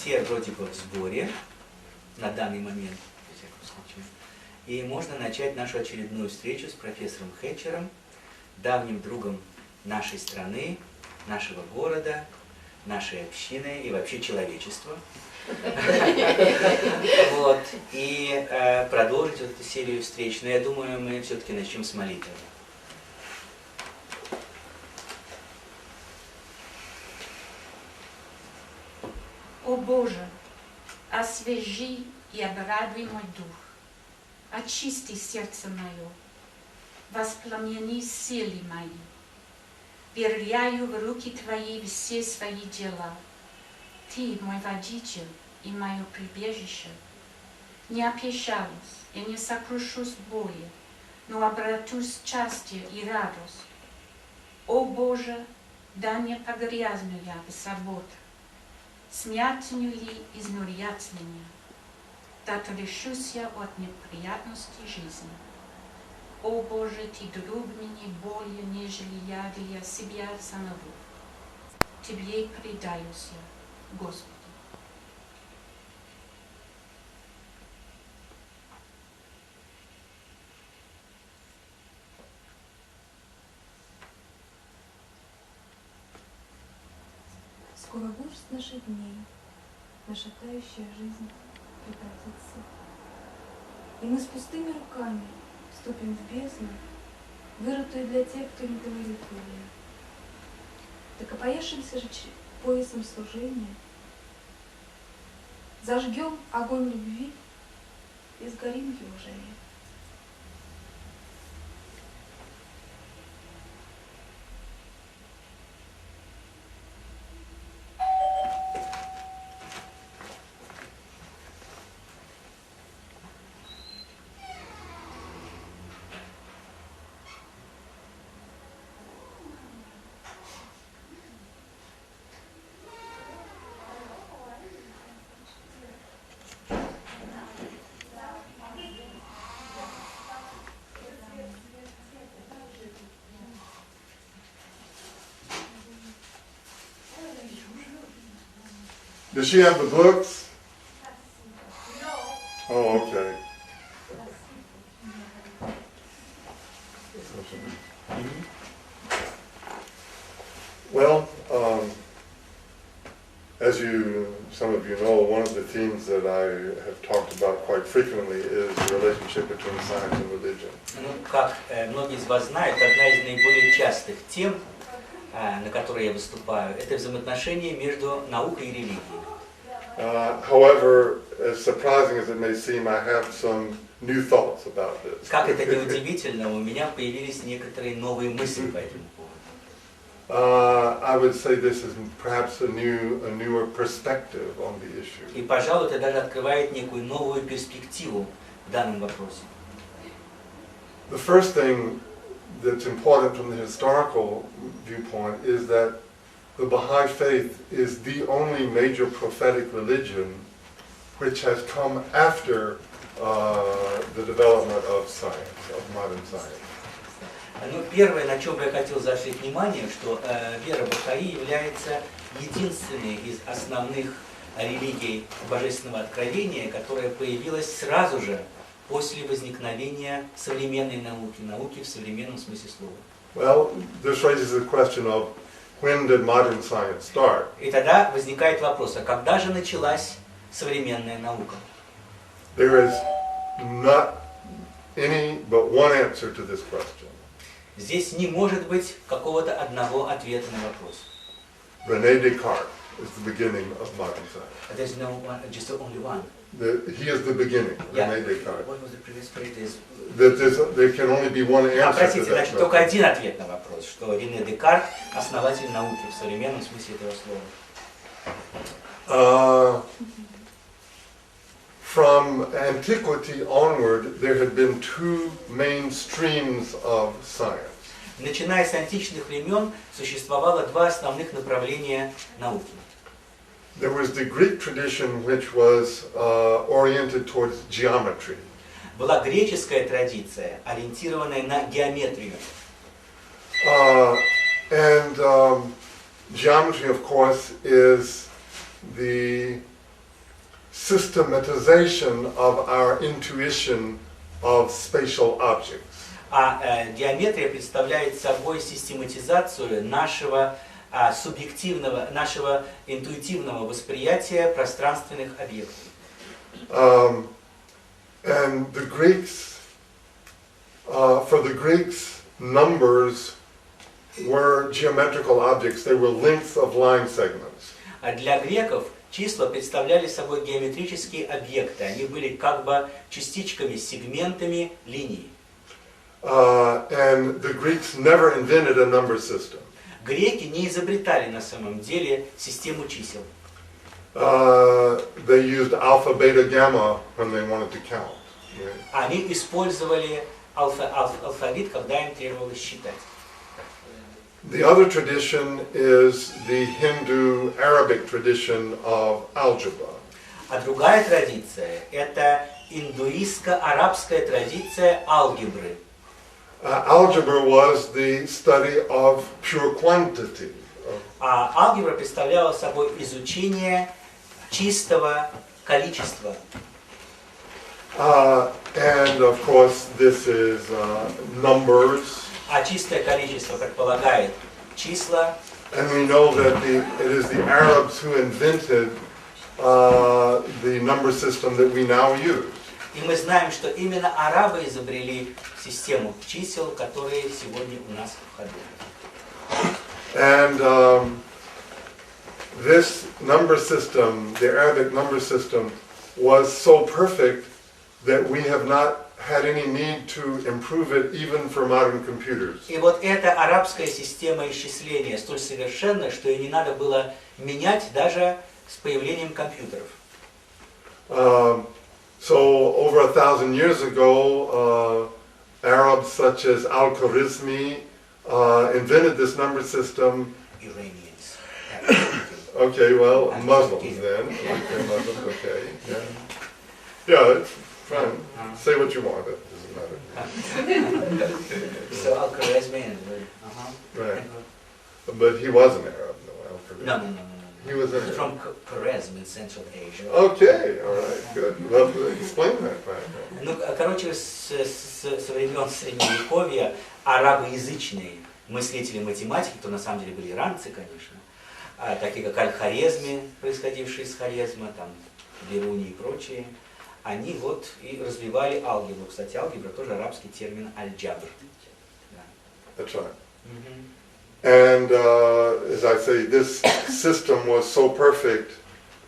все вроде бы в сборе на данный момент, во всяком случае. И можно начать нашу очередную встречу с профессором Хетчером, давним другом нашей страны, нашего города, нашей общины и вообще человечества. Вот. И продолжить эту серию встреч. Но я думаю, мы все-таки начнем с молитвы. О Боже, освежи и обрадуй мой дух, очисти сердце мое, воспламени силы мои. Веряю в руки Твои все свои дела. Ты мой водитель и мое прибежище. Не опечалюсь и не сокрушусь в боли, но обратусь в счастье и радость. О Боже, да не погрязну я в заботах, смятню ли изнурять меня, да решусь я от неприятностей жизни. О Боже, Ты друг мне более, нежели я для себя самого. Тебе предаюсь я, Господи. Скоро горсть наших дней, наша тающая жизнь прекратится. И мы с пустыми руками вступим в бездну, вырытую для тех, кто не говорит Твоя. Так опояшемся же поясом служения, зажгем огонь любви и сгорим в его жаре. Does she have the books? Oh, okay. Well, as some of you know, one of the themes that I have talked about quite frequently is the relationship between science and religion. Ну, как многие из вас знают, одна из наиболее частых тем, на которые я выступаю, это взаимоотношения между наукой и религией. However, as surprising as it may seem, I have some new thoughts about this. Как это ни удивительно, у меня появились некоторые новые мысли по этому поводу. I would say this is perhaps a newer perspective on the issue. И, пожалуй, это даже открывает некую новую перспективу в данном вопросе. The first thing that's important from the historical viewpoint is that the Baha'i faith is the only major prophetic religion which has come after the development of science, of modern science. Ну, первое, на чем бы я хотел заострить внимание, что вера Бахаи является единственной из основных религий Божественного Откровения, которая появилась сразу же после возникновения современной науки, науки в современном смысле слова. Well, this raises the question of when did modern science start? И тогда возникает вопрос, а когда же началась современная наука? There is not any but one answer to this question. Здесь не может быть какого-то одного ответа на вопрос. René Descartes is the beginning of modern science. There's no one, just only one. He is the beginning, Yeah. René Descartes. What was the previous phrase? There can only be one answer to Простите, that значит, только question. один ответ на вопрос, что Рене Декарт – основатель науки в современном смысле этого слова. From antiquity onward, there had been two main streams of science. Начиная с античных времен существовало два основных направления науки. There was the Greek tradition, which was oriented towards geometry. Была греческая традиция, ориентированная на геометрию. Geometry, of course, is the systematization of our intuition of spatial objects. Геометрия представляет собой систематизацию нашего субъективного, нашего интуитивного восприятия пространственных объектов. And the Greeks, for the Greeks, numbers were geometrical objects. They were lengths of line segments. А для греков числа представляли собой геометрические объекты. Они были как бы частичками, сегментами линий. And the Greeks never invented a number system. Греки не изобретали на самом деле систему чисел. They used alpha, beta, gamma when they wanted to count. Right? Они использовали алфавит, когда им требовалось считать. The other tradition is the Hindu-Arabic tradition of algebra. А другая традиция – это индуистско-арабская традиция алгебры. Algebra was the study of pure quantity. А алгебра представляла собой изучение чистого количества. And of course, this is numbers. А чистое количество предполагает числа. And we know that it is the Arabs who invented the number system that we now use. И мы знаем, что именно арабы изобрели систему чисел, которые сегодня у нас в ходу. And this number system, the Arabic number system, was so perfect that we have not had any need to improve it even for modern computers. И вот эта арабская система исчисления столь совершенна, что ее не надо было менять даже с появлением компьютеров. So over 1,000 years ago, Arabs such as Al-Khwarizmi invented this number system. Iranians. Okay, well, Muslims then. Okay, Muslims, okay. Yeah, yeah, it's fine. Say what you want, it doesn't matter. So Al-Khwarizmi. Right. But he was an Arab, no, Al-Khwarizmi. No. He was He's from Khwarezm in Central Asia. Okay, all right, good. Well, explain that fact. Ну, короче, со времен Средневековья арабоязычные мыслители математики, то на самом деле были иранцы, конечно, такие как Аль-Хорезми, происходившие из Хорезма, там, Бируни и прочие, они вот и развивали алгебру. Кстати, алгебра тоже арабский термин аль-джабр. That's right. And as I say, this system was so perfect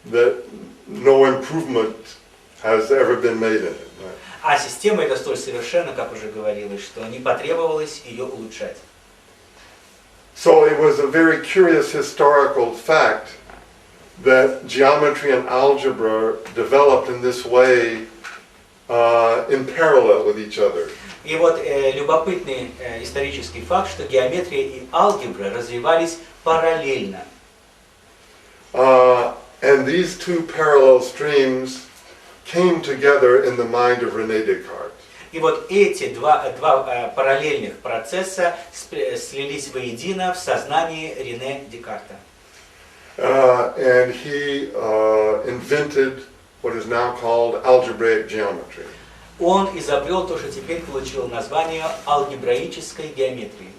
that no improvement has ever been made in it. Right? А система эта столь совершенна, как уже говорилось, что не потребовалось ее улучшать. So it was a very curious historical fact that geometry and algebra developed in this way in parallel with each other. И вот любопытный исторический факт, что геометрия и алгебра развивались параллельно. And these two parallel streams came together in the mind of René Descartes. И вот эти два параллельных процесса слились воедино в сознании Рене Декарта. And he invented what is now called algebraic geometry. Он изобрел то, что теперь получило название алгебраической геометрии.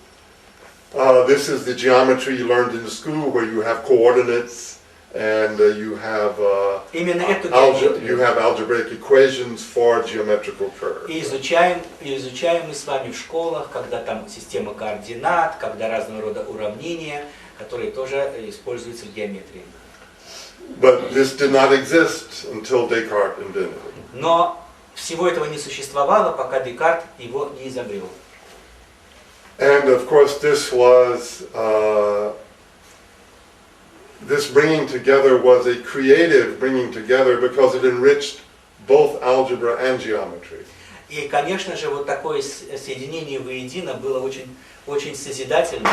This is the geometry you learned in school, where you have coordinates and you have algebraic equations for geometrical curves. И изучаем мы с вами в школах, когда там система координат, когда разного рода уравнения, которые тоже используются в геометрии. But this did not exist until Descartes invented it. Но всего этого не существовало, пока Декарт его не изобрел. And of course, this was this bringing together was a creative bringing together because it enriched both algebra and geometry. И, конечно же, вот такое соединение воедино было очень созидательным,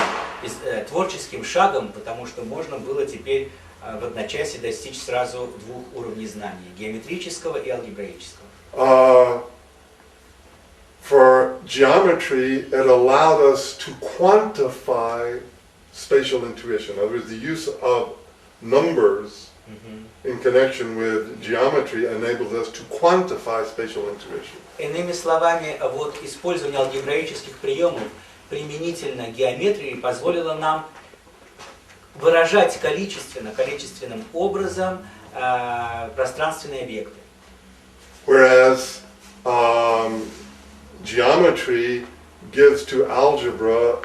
творческим шагом, потому что можно было теперь в одночасье достичь сразу двух уровней знаний: геометрического и алгебраического. For geometry, it allowed us to quantify spatial intuition. In other words, the use of numbers in connection with geometry enables us to quantify spatial intuition. Иными словами, вот использование алгебраических приемов применительно к геометрии позволило нам выражать количественным образом пространственные объекты. Whereas geometry gives to algebra,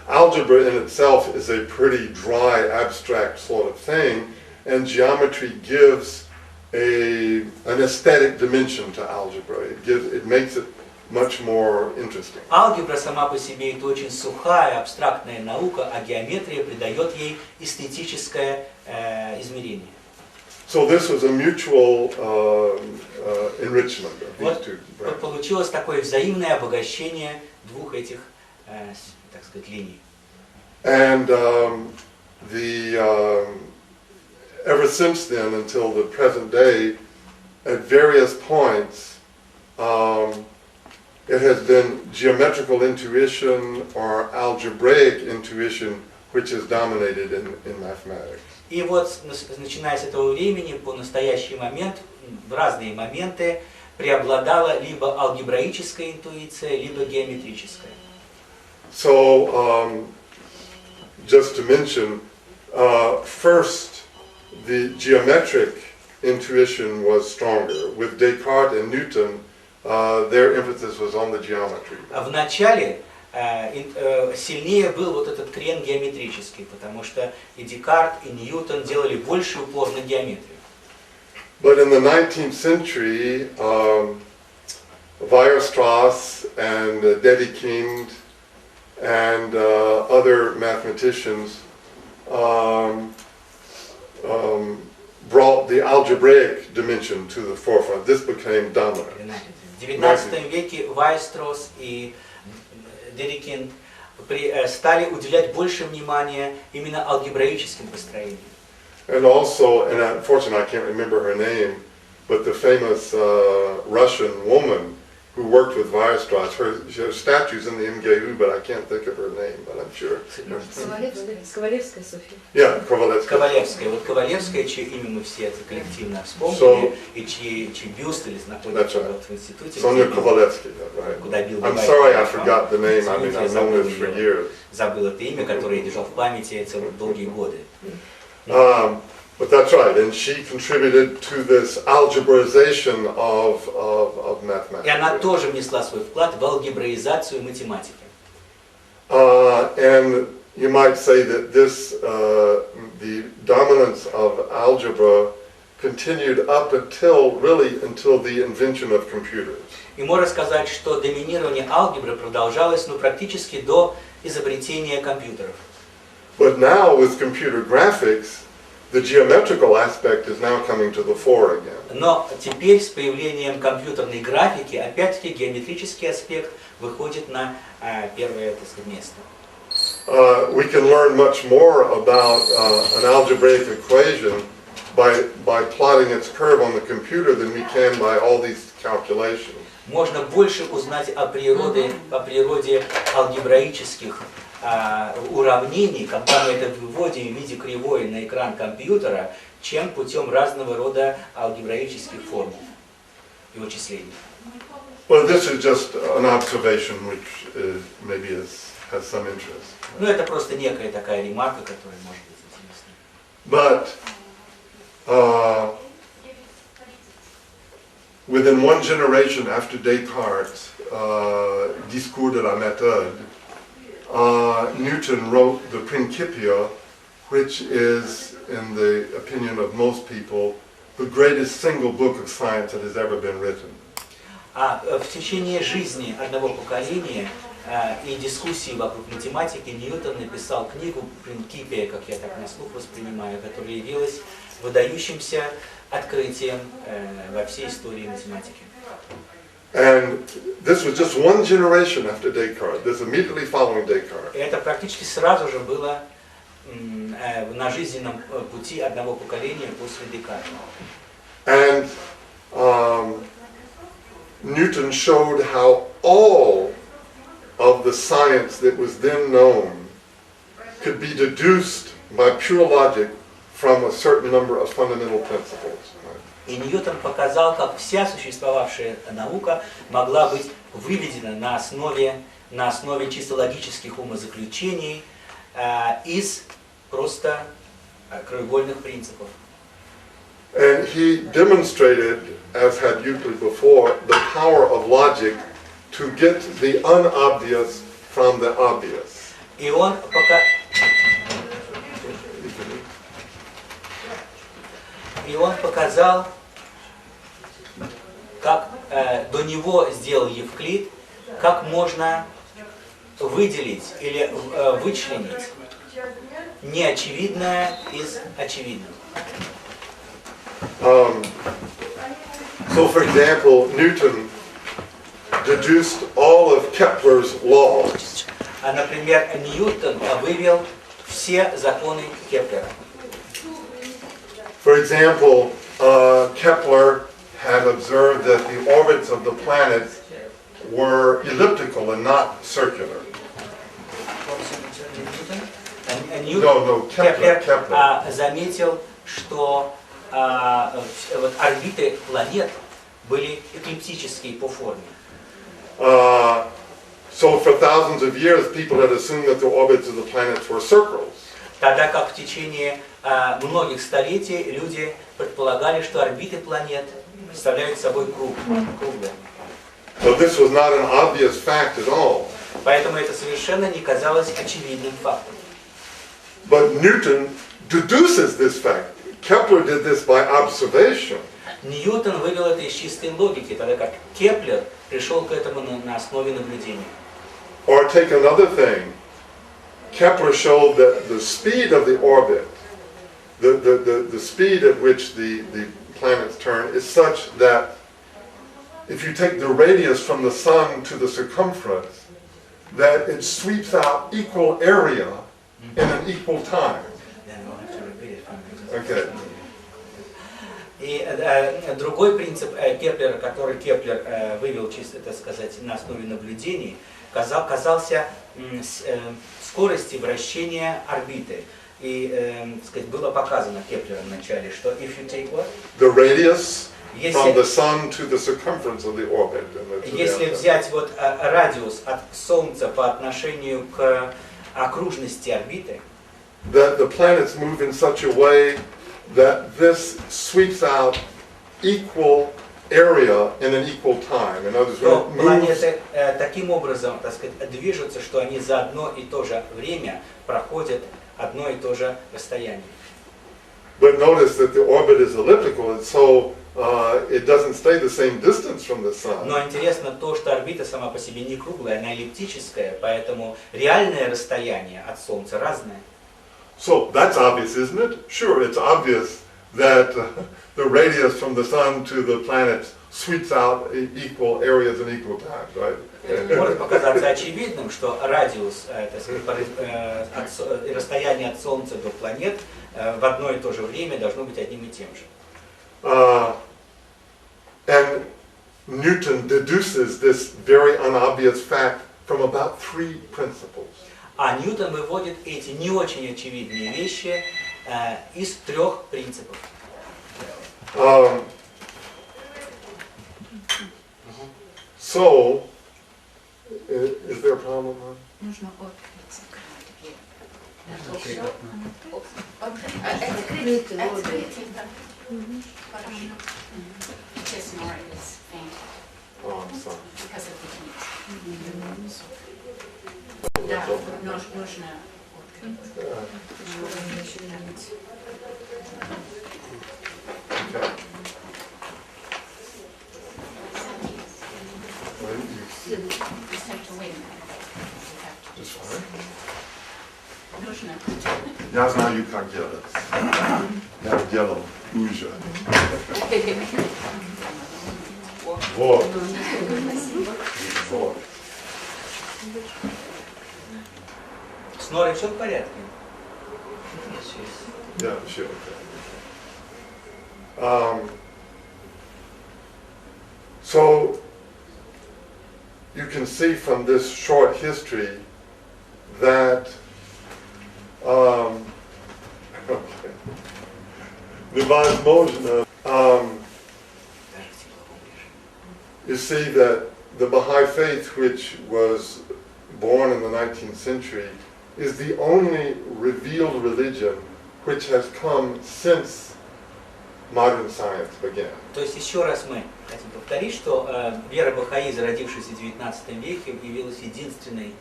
algebra in itself is a pretty dry, abstract sort of thing, and geometry gives an aesthetic dimension to algebra. It makes it much more interesting. Алгебра сама по себе это очень сухая, абстрактная наука, а геометрия придает ей эстетическое измерение. So this was a mutual enrichment of these two. Вот получилось такое взаимное обогащение двух этих, так сказать, линий. And ever since then, until the present day, at various points, it has been geometrical intuition or algebraic intuition which has dominated in mathematics. И вот, начиная с этого времени, по настоящий момент, в разные моменты, преобладала либо алгебраическая интуиция, либо геометрическая. So, just to mention, first, the geometric intuition was stronger. With Descartes and Newton, their emphasis was on the geometry. В начале сильнее был вот этот крен геометрический, потому что и Декарт, и Ньютон делали больший упор на геометрию. But in the 19th century, Weierstrass and Dedekind and other mathematicians brought the algebraic dimension to the forefront. This became dominant. В 19 веке Вайерстрасс и Дедекинд стали уделять больше внимания именно алгебраическим построениям. And also, and unfortunately I can't remember her name, but the famous Russian woman who worked with Weierstrass, her statue's in the MGU, but I can't think of her name, but I'm sure. Ковалевская Софья. Yeah, Kovalevskaya. Ковалевская. Вот Ковалевская, чье имя мы все это коллективно вспомнили, и чьи бюсты находятся вот в институте. Sonia Kovalevskaya, right? Куда бил I'm sorry I forgot the name, I mean I've known this for years. Забыл это имя, которое я держал в памяти долгие годы. But that's right, and she contributed to this algebraization of mathematics. И она тоже внесла свой вклад в алгебраизацию математики. And you might say that this, the dominance of algebra continued up until the invention of computers. И можно сказать, что доминирование алгебры продолжалось, практически до изобретения компьютеров. But now with computer graphics, the geometrical aspect is now coming to the fore again. Но теперь с появлением компьютерной графики, опять-таки геометрический аспект выходит на первое, так сказать, место. We can learn much more about an algebraic equation by plotting its curve on the computer than we can by all these calculations. Можно больше узнать о природе алгебраических уравнений, когда мы это выводим в виде кривой на экран компьютера, чем путем разного рода алгебраических формул и вычислений. Well, this is just an observation which maybe has some interest. Это просто некая такая ремарка, которая может быть интересна. But within one generation after Descartes' Discours de la méthode, Newton wrote the Principia, which is, in the opinion of most people, the greatest single book of science that has ever been written. В течение жизни одного поколения и дискуссий вокруг математики Ньютон написал книгу «Принципия», как я так на слух воспринимаю, которая явилась выдающимся открытием во всей истории математики. And this was just one generation after Descartes, this immediately following Descartes. Это практически сразу же было на жизненном пути одного поколения после Декарта. And Newton showed how all of the science that was then known could be deduced by pure logic from a certain number of fundamental principles. И Ньютон показал, как вся существовавшая наука могла быть выведена на основе чисто логических умозаключений из просто краеугольных принципов. And he demonstrated, as had Euclid before, the power of logic to get the unobvious from the obvious. И он показал, как до него сделал Евклид, как можно выделить или вычленить неочевидное из очевидного. So, for example, Newton deduced all of Kepler's laws. Например, Ньютон вывел все законы Кеплера. For example, Kepler had observed that the orbits of the planets were elliptical and not circular. Кеплер заметил, что орбиты планет были эклиптические по форме. So for thousands of years, people had assumed that the orbits of the planets were circles. Тогда как в течение многих столетий люди предполагали, что орбиты планет представляют собой круглые. So this was not an obvious fact at all. Поэтому это совершенно не казалось очевидным фактом. But Newton deduces this fact. Kepler did this by observation. Ньютон вывел это из чистой логики, тогда как Кеплер пришел к этому на основе наблюдения. Or take another thing. Kepler showed that the speed of the orbit, the speed at which the planets turn, is such that if you take the radius from the sun to the circumference, that it sweeps out equal area in an equal time. Okay. И другой принцип Кеплера, который Кеплер вывел, чисто, так сказать, на основе наблюдений, касался скорости вращения орбиты. И сказать, было показано Кеплером вначале, что if you take what? The radius from the sun to the circumference of the orbit. Если взять вот радиус от Солнца по отношению к окружности орбиты, that the planets move in such a way that this sweeps out equal area in an equal time. In other то words, планеты таким образом, так сказать, движутся, что они за одно и то же время проходят одно и то же расстояние. But notice that the orbit is elliptical, and so it doesn't stay the same distance from the sun. Но интересно то, что орбита сама по себе не круглая, она эллиптическая, поэтому реальное расстояние от Солнца разное. So that's obvious, isn't it? Sure, it's obvious that the radius from the sun to the planets sweeps out equal areas in equal times, right? Может показаться очевидным, что радиус, так сказать, расстояние от Солнца до планет в одно и то же время должно быть одним и тем же. And Newton deduces this very unobvious fact from about 3 principles. А Ньютон выводит эти не очень очевидные вещи из 3 принципов. So, is there a problem? Нужно открыть Oh, I'm sorry. Да, нужно Okay. Just fine. Я знаю, как делать. Я делал уже. Вот. Вот. С Норой все в порядке? Yeah, sure. So you can see from this short history that okay. невозможно. You see that the Baha'i faith, which was born in the 19th century, is the only revealed religion which has come since modern science began. То есть еще раз мы хотим повторить, что вера Бахаи, зародившаяся в XIX веке, явилась единственной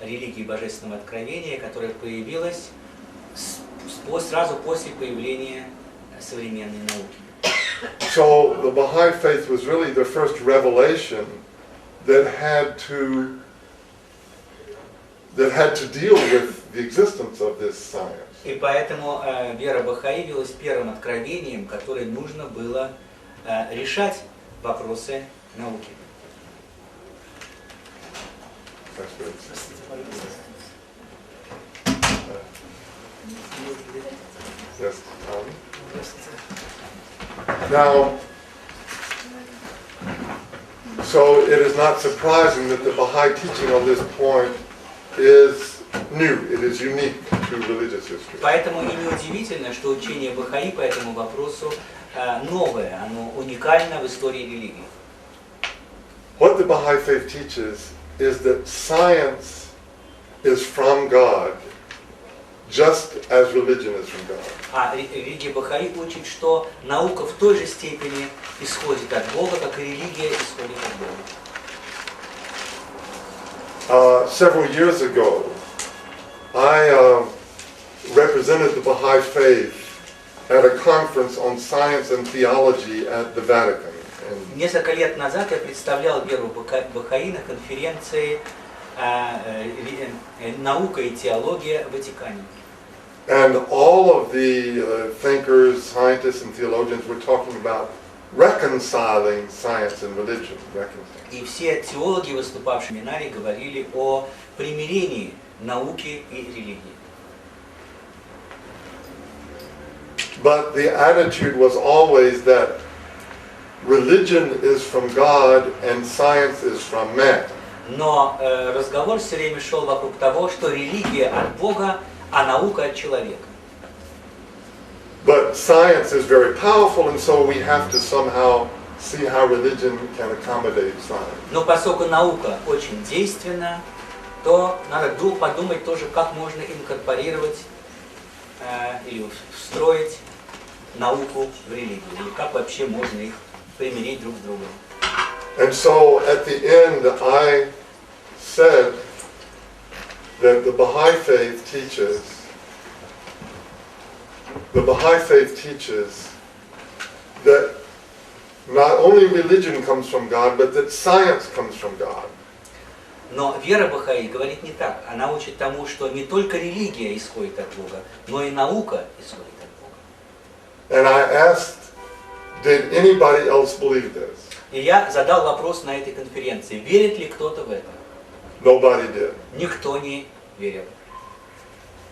религией божественного откровения, которая появилась сразу после появления современной науки. So the Baha'i faith was really the first revelation that had to deal with the existence of this science. И поэтому вера Бахаи явилась первым откровением, которое нужно было решать вопросы науки. Yes, Now, so it is not surprising that the Baha'i teaching on this point is new. It is unique to religious history. Поэтому и неудивительно, что учение Бахаи по этому вопросу новое, оно уникально в истории религии. What the Baha'i faith teaches is that science is from God, just as religion is from God. А религия Бахаи учит, что наука в той же степени исходит от Бога, как и религия исходит от Бога. Several years ago, I represented the Baha'i faith at a conference on science and theology at the Vatican. Несколько лет назад я представлял веру Бахаи на конференции «Наука и теология» в Ватикане. And all of the thinkers, scientists, and theologians were talking about reconciling science and religion. И все теологи, выступавшие в семинаре, говорили о примирении науки и религии. But the attitude was always that religion is from God and science is from man. Но разговор все время шел вокруг того, что религия от Бога, а наука от человека. But science is very powerful, and so we have to somehow see how religion can accommodate science. Но поскольку наука очень действенна, то надо подумать тоже, как можно инкорпорировать или встроить науку в религию, или как вообще можно их примирить друг с другом. And so at the end I said that the Baha'i faith teaches that not only religion comes from God, but that science comes from God. Но вера Бахаи говорит не так. Она учит тому, что не только религия исходит от Бога, но и наука исходит от Бога. And I asked, did anybody else believe this? И я задал вопрос на этой конференции, верит ли кто-то в это? Nobody did. Никто не верил.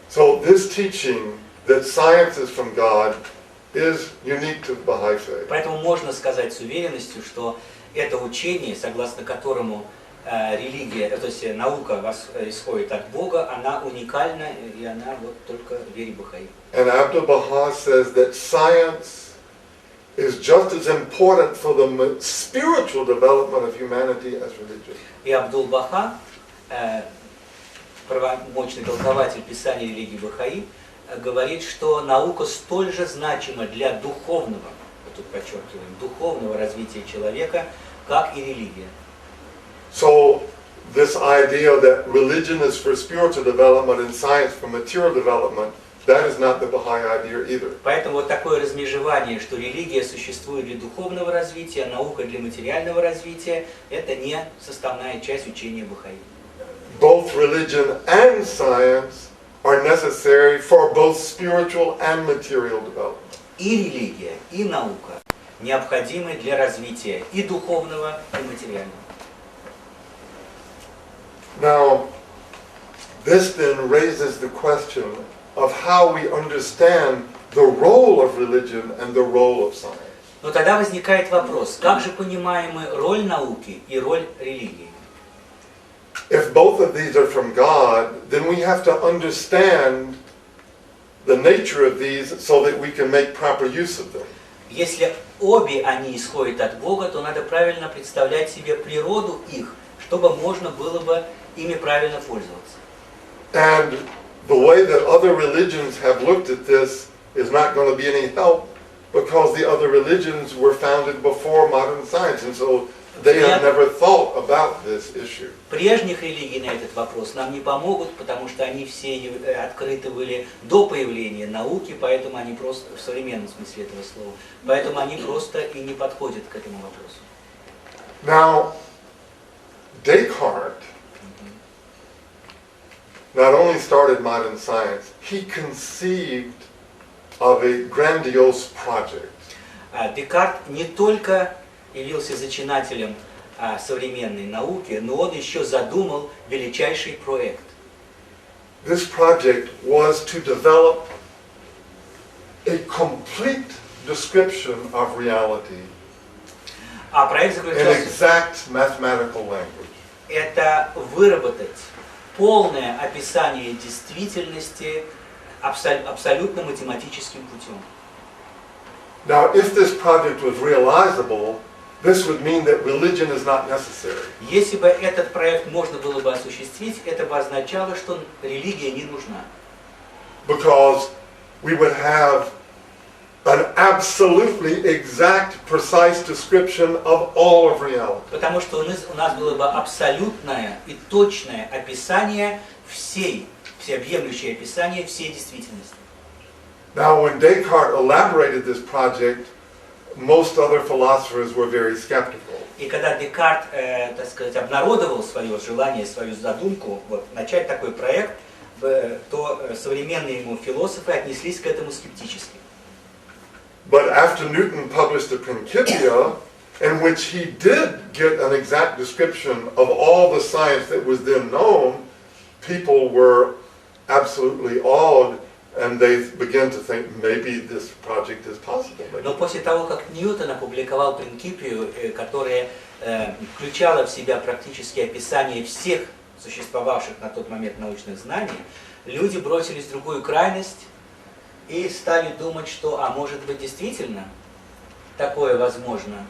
So this teaching that science is from God is unique to the Baha'i faith. Поэтому можно сказать с уверенностью, что это учение, согласно которому религия, то есть наука исходит от Бога, она уникальна, и она вот только в вере Бахаи. And Abdu'l-Baha says that science is just as important for the spiritual development of humanity as religion. И Абдул-Баха, правомочный толкователь писания религии Бахаи, говорит, что наука столь же значима для духовного, вот тут подчеркиваем, духовного развития человека, как и религия. So this idea that religion is for spiritual development and science for material development, that is not the Baha'i idea either. Поэтому вот такое размежевание, что религия существует для духовного развития, а наука для материального развития, это не составная часть учения Бахаи. Both religion and science are necessary for both spiritual and material development. И религия, и наука необходимы для развития и духовного, и материального. Now, this then raises the question of how we understand the role of religion and the role of science. Но тогда возникает вопрос, как же понимаем мы роль науки и роль религии? If both of these are from God, then we have to understand the nature of these so that we can make proper use of them. Если обе они исходят от Бога, то надо правильно представлять себе природу их, чтобы можно было бы ими правильно пользоваться. And the way that other religions have looked at this is not going to be any help because the other religions were founded before modern science, and so they have never thought about this issue. Прежних религий на этот вопрос нам не помогут, потому что они все открыты были до появления науки, поэтому они просто, в современном смысле этого слова, поэтому они просто и не подходят к этому вопросу. Now, Descartes not only started modern science, he conceived of a grandiose project. Декарт не только явился зачинателем современной науки, но он еще задумал величайший проект. This project was to develop a complete description of reality Проект in заключался exact mathematical language. это выработать полное описание действительности абсолютно математическим путем. Now, if this project was realizable, this would mean that religion is not necessary. Если бы этот проект можно было бы осуществить, это бы означало, что религия не нужна. Because we would have an absolutely exact, precise description of all of reality. Потому что у нас было бы абсолютное и точное описание всеобъемлющее описание всей действительности. Now, when Descartes elaborated this project, most other philosophers were very skeptical. И когда Декарт, так сказать, обнародовал свое желание, свою задумку начать такой проект, то современные ему философы отнеслись к этому скептически. But after Newton published the Principia, in which he did get an exact description of all the science that was then known, people were absolutely awed, and they began to think maybe this project is possible. Но после того, как Ньютон опубликовал Принципию, которая включала в себя практически описание всех существовавших на тот момент научных знаний, люди бросились в другую крайность и стали думать, что, может быть, действительно такое возможно.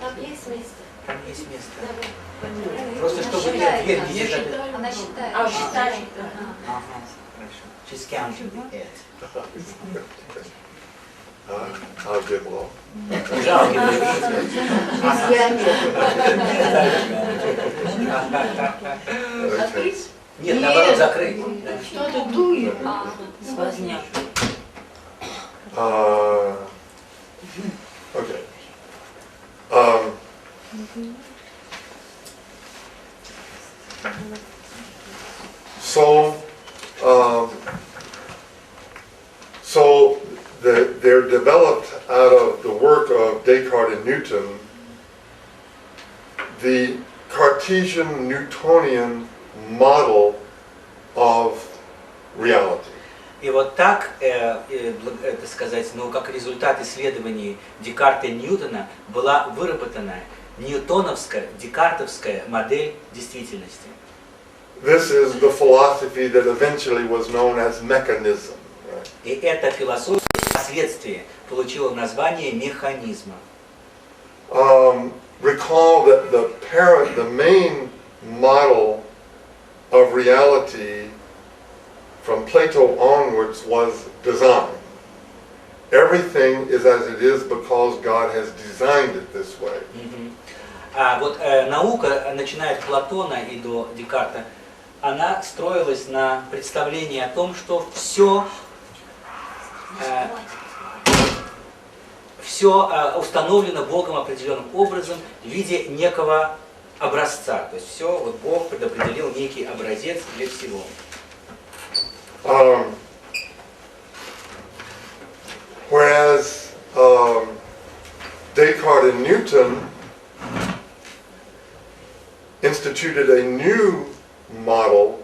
Там есть место. Там есть место. Давай. Просто чтобы Считает, дверь да. не закрыть. Она считает. Считает. Ага, хорошо. She's counting the head. Algebra. Жалко. Открыть? Нет, наоборот, закрыть. Что-то дует. Сквозняк. Okay. So they're developed out of the work of Descartes and Newton the Cartesian Newtonian model of reality. И вот так, это сказать, как результат исследований Декарта и Ньютона была выработана ньютоновская, декартовская модель действительности. This is the philosophy that eventually was known as mechanism. Right? И эта философия впоследствии получила название механизма. Recall that the main model of reality from Plato onwards was design. Everything is as it is because God has designed it this way. Вот наука, начиная от Платона и до Декарта, она строилась на представлении о том, что все установлено Богом определенным образом в виде некого образца. То есть все, вот Бог предопределил некий образец для всего. Whereas Descartes and Newton instituted a new model,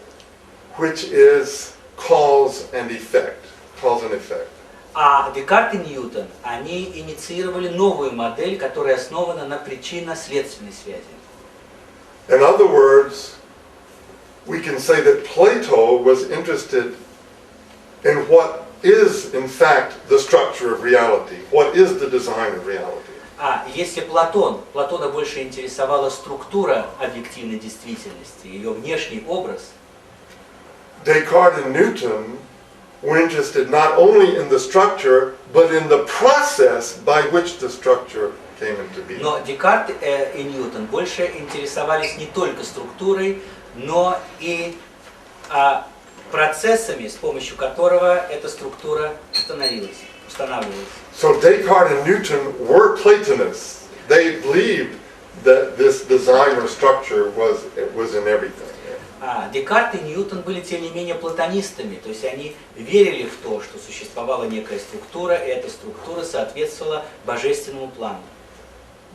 which is cause and effect. Cause and effect. А Декарт и Ньютон, они инициировали новую модель, которая основана на причинно-следственной связи. In other words, we can say that Plato was interested in what is, in fact, the structure of reality, what is the design of reality. А если Платона больше интересовала структура объективной действительности, ее внешний образ, Descartes and Newton were interested not only in the structure, but in the process by which the structure came into being. но Декарт и Ньютон больше интересовались не только структурой, но и процессами, с помощью которого эта структура устанавливалась. So Descartes and Newton were Platonists. They believed that this design or structure was in everything. Декарт и Ньютон были, тем не менее, платонистами, то есть они верили в то, что существовала некая структура, и эта структура соответствовала божественному плану.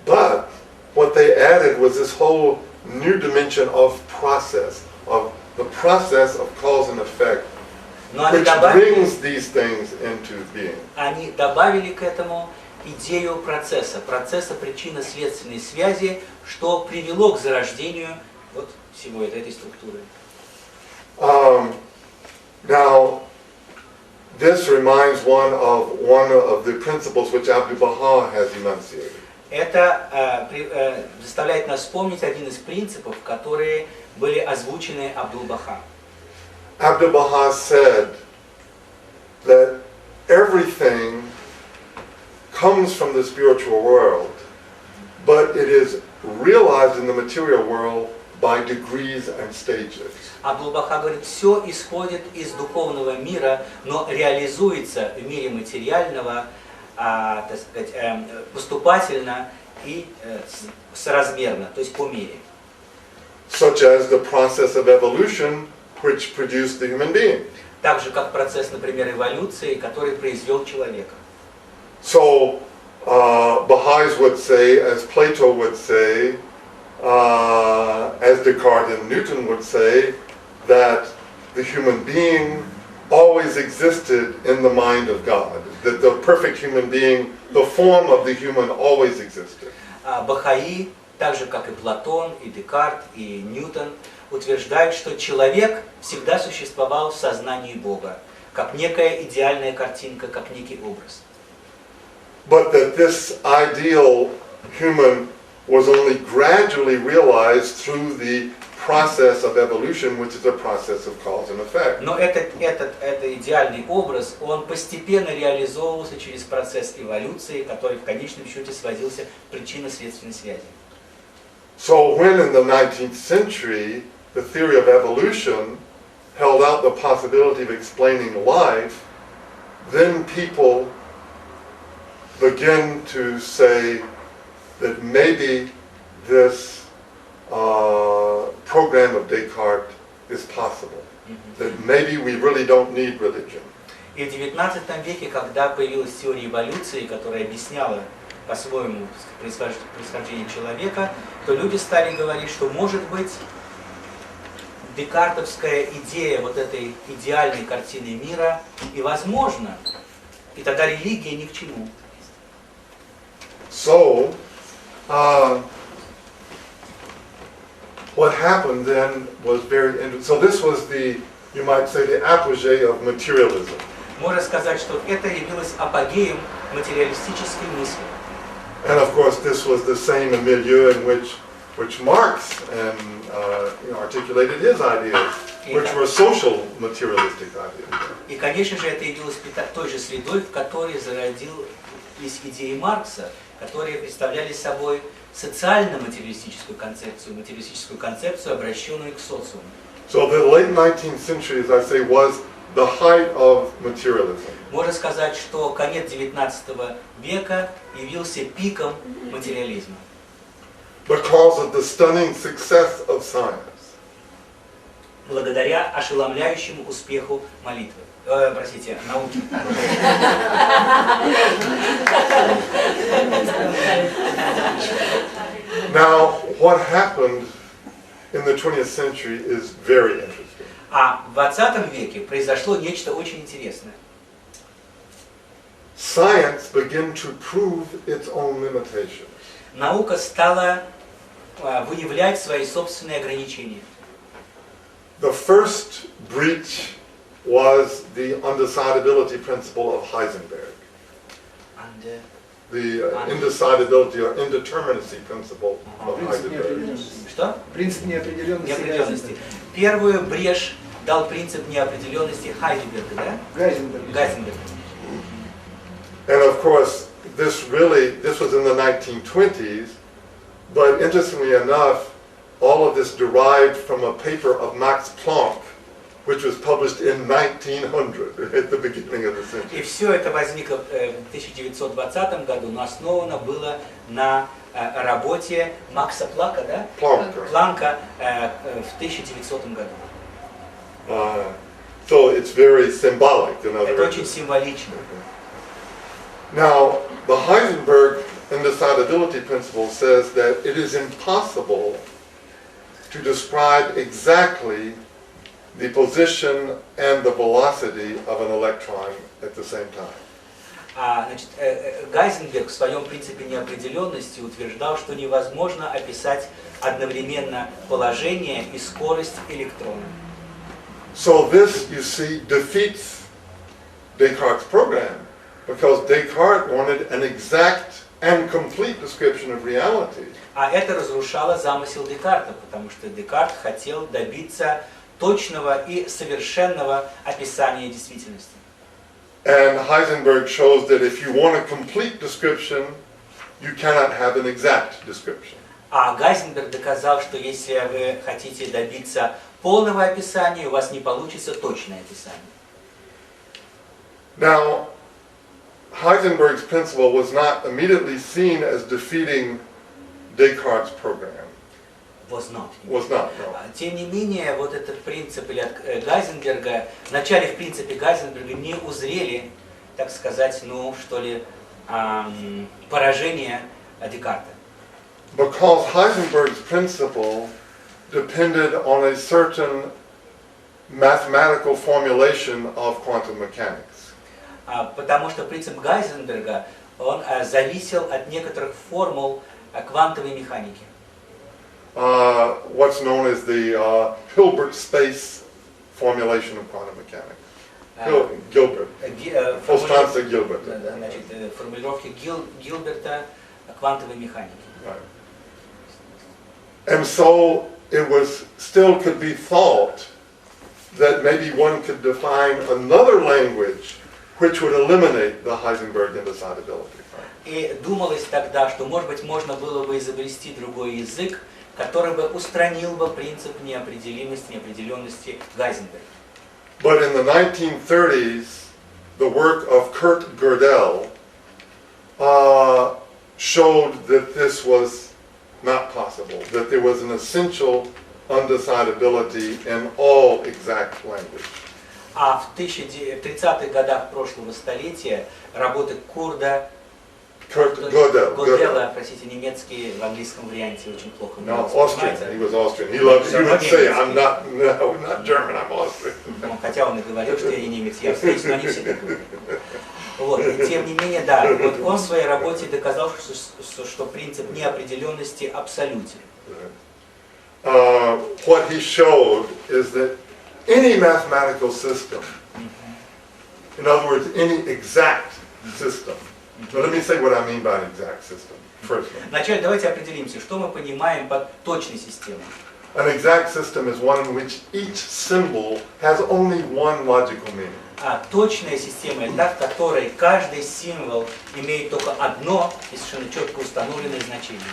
But what they added was this whole new dimension of process, of the process of cause and effect, which brings these things into being. Они добавили к этому идею процесса причинно-следственной связи, что привело к зарождению вот всего этой структуры. Now, this reminds one of the principles which Abdu'l-Baha has enunciated. Это заставляет нас вспомнить один из принципов, которые были озвучены Абдул-Баха. Abdu'l-Baha said that everything comes from the spiritual world, but it is realized in the material world by degrees and stages. Абдул-Баха говорит, все исходит из духовного мира, но реализуется в мире материального, так сказать, поступательно и соразмерно, то есть по мере. Such as the process of evolution which produced the human being. Так же, как процесс, например, эволюции, который произвел человека. So, Baha'is would say, as Plato would say, as Descartes and Newton would say, that the human being always existed in the mind of God. That the perfect human being, the form of the human always existed. Бахаи, так же как и Платон, и Декарт, и Ньютон, утверждают, что человек всегда существовал в сознании Бога, как некая идеальная картинка, как некий образ. But that this ideal human was only gradually realized through the process of evolution, which is a process of cause and effect. Но этот идеальный образ, он постепенно реализовывался через процесс эволюции, который в конечном счете сводился к причинно-следственной связи. So when in the 19th century the theory of evolution held out the possibility of explaining life, then people begin to say that maybe this program of Descartes is possible. That maybe we really don't need religion. И в XIX веке, когда появилась теория эволюции, которая объясняла по-своему происхождение человека, то люди стали говорить, что может быть декартовская идея вот этой идеальной картины мира и возможно, и тогда религия ни к чему. So, what happened then was very interesting. So this was the, you might say, the apogee of materialism. Можно сказать, что это явилось апогеем материалистической мысли. And of course, this was the same milieu in which Marx articulated his ideas, which were social materialistic ideas. И, конечно же, это явилось той же средой, в которой зародились идеи Маркса, которые представляли собой социально-материалистическую концепцию, обращенную к социуму. So the late 19th century, as I say, was the height of materialism. Можно сказать, что конец XIX века явился пиком материализма. Because of the stunning success of science. Благодаря ошеломляющему успеху молитвы. Науки. Now, what happened in the 20th century is very interesting. А в 20 веке произошло нечто очень интересное. Science began to prove its own limitations. Наука стала выявлять свои собственные ограничения. The first breach was the undecidability principle of Heisenberg. The indecidability or indeterminacy principle of Heisenberg. Что? Принцип неопределенности. Неопределенности. Первую брешь дал принцип неопределенности Хайзенберга, да? Гайзенберг. And of course, this was in the 1920s, but interestingly enough, all of this derived from a paper of Max Planck, which was published in 1900, at the beginning of the century. И все это возникло в 1920 году, но основано было на работе Макса Планка, да? Планка в 1900 году. So it's very symbolic, in other Это words. очень символично. Now, the Heisenberg indecidability principle says that it is impossible to describe exactly the position and the velocity of an electron at the same time. Значит, Гайзенберг в своем принципе неопределенности утверждал, что невозможно описать одновременно положение и скорость электрона. So this, you see, defeats Descartes' program, because Descartes wanted an exact and complete description of reality. А это разрушало замысел Декарта, потому что Декарт хотел добиться точного и совершенного описания действительности. And Heisenberg shows that if you want a complete description, you cannot have an exact description. А Гайзенберг доказал, что если вы хотите добиться полного описания, у вас не получится точное описание. Now, Heisenberg's principle was not immediately seen as defeating Descartes' program. Was not. Was not, no. Тем не менее, вот этот принцип Гайзенберга, вначале в принципе Гайзенберга не узрели, так сказать, ну что ли, поражение Декарта. Because Heisenberg's principle depended on a certain mathematical formulation of quantum mechanics. Потому что принцип Гайзенберга, он зависел от некоторых формул квантовой механики. What's known as the Hilbert space formulation of quantum mechanics. Gilbert. Constanza Gilbert. Значит, формулировки Гилберта квантовой механики. Right. And so it was still could be thought that maybe one could define another language which would eliminate the Heisenberg indecidability. И думалось тогда, что, может быть, можно было бы изобрести другой язык, который бы устранил бы принцип неопределенности Гайзенберга. But in the 1930s, the work of Kurt Gödel showed that this was not possible, that there was an essential undecidability in all exact language. А в 30-х годах прошлого столетия работы Курта Gödela, простите, немецкий в английском варианте очень плохо. No, Austrian. He was Austrian. He loved. He would say, "I'm not German. I'm Austrian." Хотя он и говорил, что я не немец, я австриец, но они все так говорят. Вот. И тем не менее, да, вот он в своей работе доказал, что принцип неопределенности абсолютен. What he showed is that any mathematical system, in other words, any exact system. But let me say what I mean by an exact system first. Вначале давайте определимся, что мы понимаем под точной системой. An exact system is one in which each symbol has only one logical meaning. Точная система – это та, в которой каждый символ имеет только одно и совершенно четко установленное значение.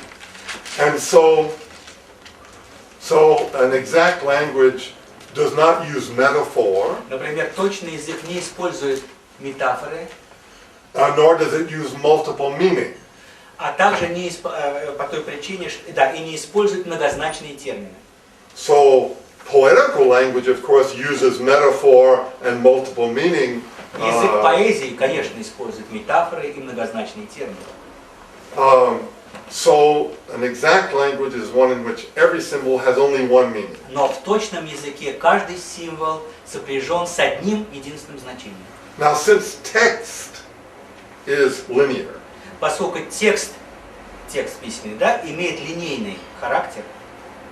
And so an exact language does not use metaphor. Например, точный язык не использует метафоры, Nor does it use multiple meaning. а также по той причине, и не использует многозначные термины. So poetical language, of course, uses metaphor and multiple meaning. Язык поэзии, конечно, использует метафоры и многозначные термины. So an exact language is one in which every symbol has only one meaning. Но в точном языке каждый символ сопряжен с одним единственным значением. Now, since text is linear, Поскольку текст текст письменный, да, имеет линейный характер,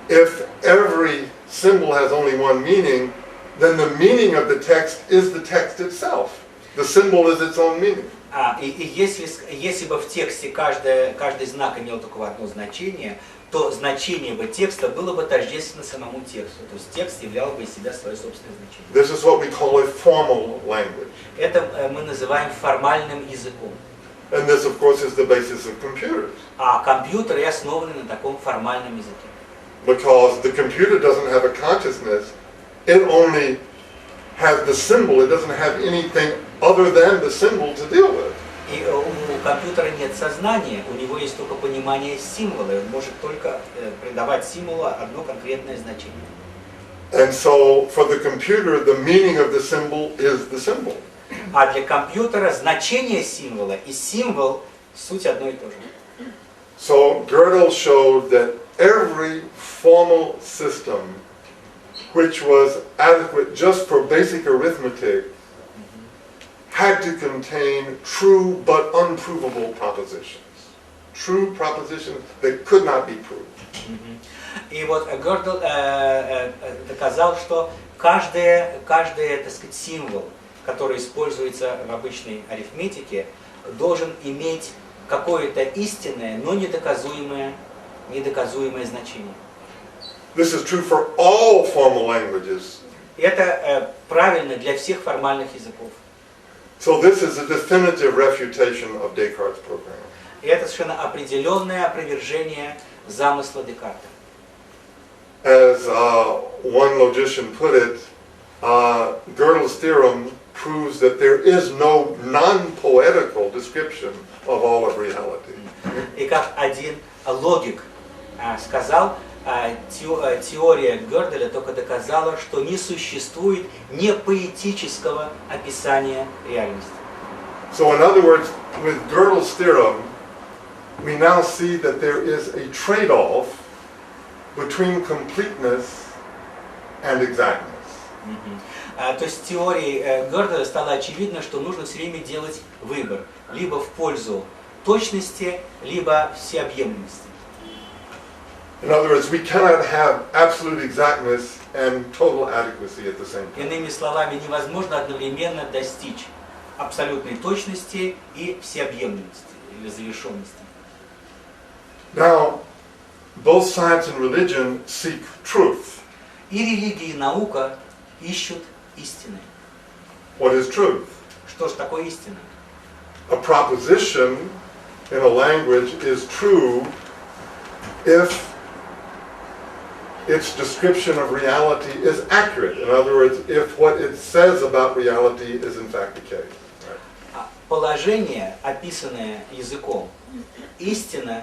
if every symbol has only one meaning, then the meaning of the text is the text itself. The symbol is its own meaning. и если бы в тексте каждый знак имел только одно значение, то значение бы текста было бы тождественно самому тексту. То есть текст являл бы из себя свое собственное значение. This is what we call a formal language. Это мы называем формальным языком. And this, of course, is the basis of computers. А компьютеры основаны на таком формальном языке. Because the computer doesn't have a consciousness, it only has the symbol, it doesn't have anything other than the symbol to deal with. И у компьютера нет сознания, у него есть только понимание символа, и он может только придавать символу одно конкретное значение. And so, for the computer, the meaning of the symbol is the symbol. А для компьютера значение символа и символ суть одно и то же. So, Gödel showed that every formal system which was adequate just for basic arithmetic had to contain true but unprovable propositions. True propositions that could not be proved. И вот Gödel доказал, что каждый, так сказать, символ, который используется в обычной арифметике, должен иметь какое-то истинное, но недоказуемое значение. This is true for all formal languages. И это правильно для всех формальных языков. So this is a definitive refutation of Descartes' program. И это совершенно определенное опровержение замысла Декарта. As one logician put it, Gödel's theorem proves that there is no non-poetical description of all of reality. И как один логик сказал, теория Гёделя только доказала, что не существует непоэтического описания реальности. So in other words, with Gödel's theorem, we now see that there is a trade-off between completeness and exactness. То есть с теорией Гёделя стало очевидно, что нужно все время делать выбор, либо в пользу точности, либо всеобъемлемости. In other words, we cannot have absolute exactness and total adequacy at the same time. Иными словами, невозможно одновременно достичь абсолютной точности и всеобъемлемости или завершенности. Now, both science and religion seek truth. И религия, и наука ищут истины. What is truth? Что же такое истина? A proposition in a language is true if its description of reality is accurate. In other words, if what it says about reality is in fact the case. Положение, описанное языком, истина,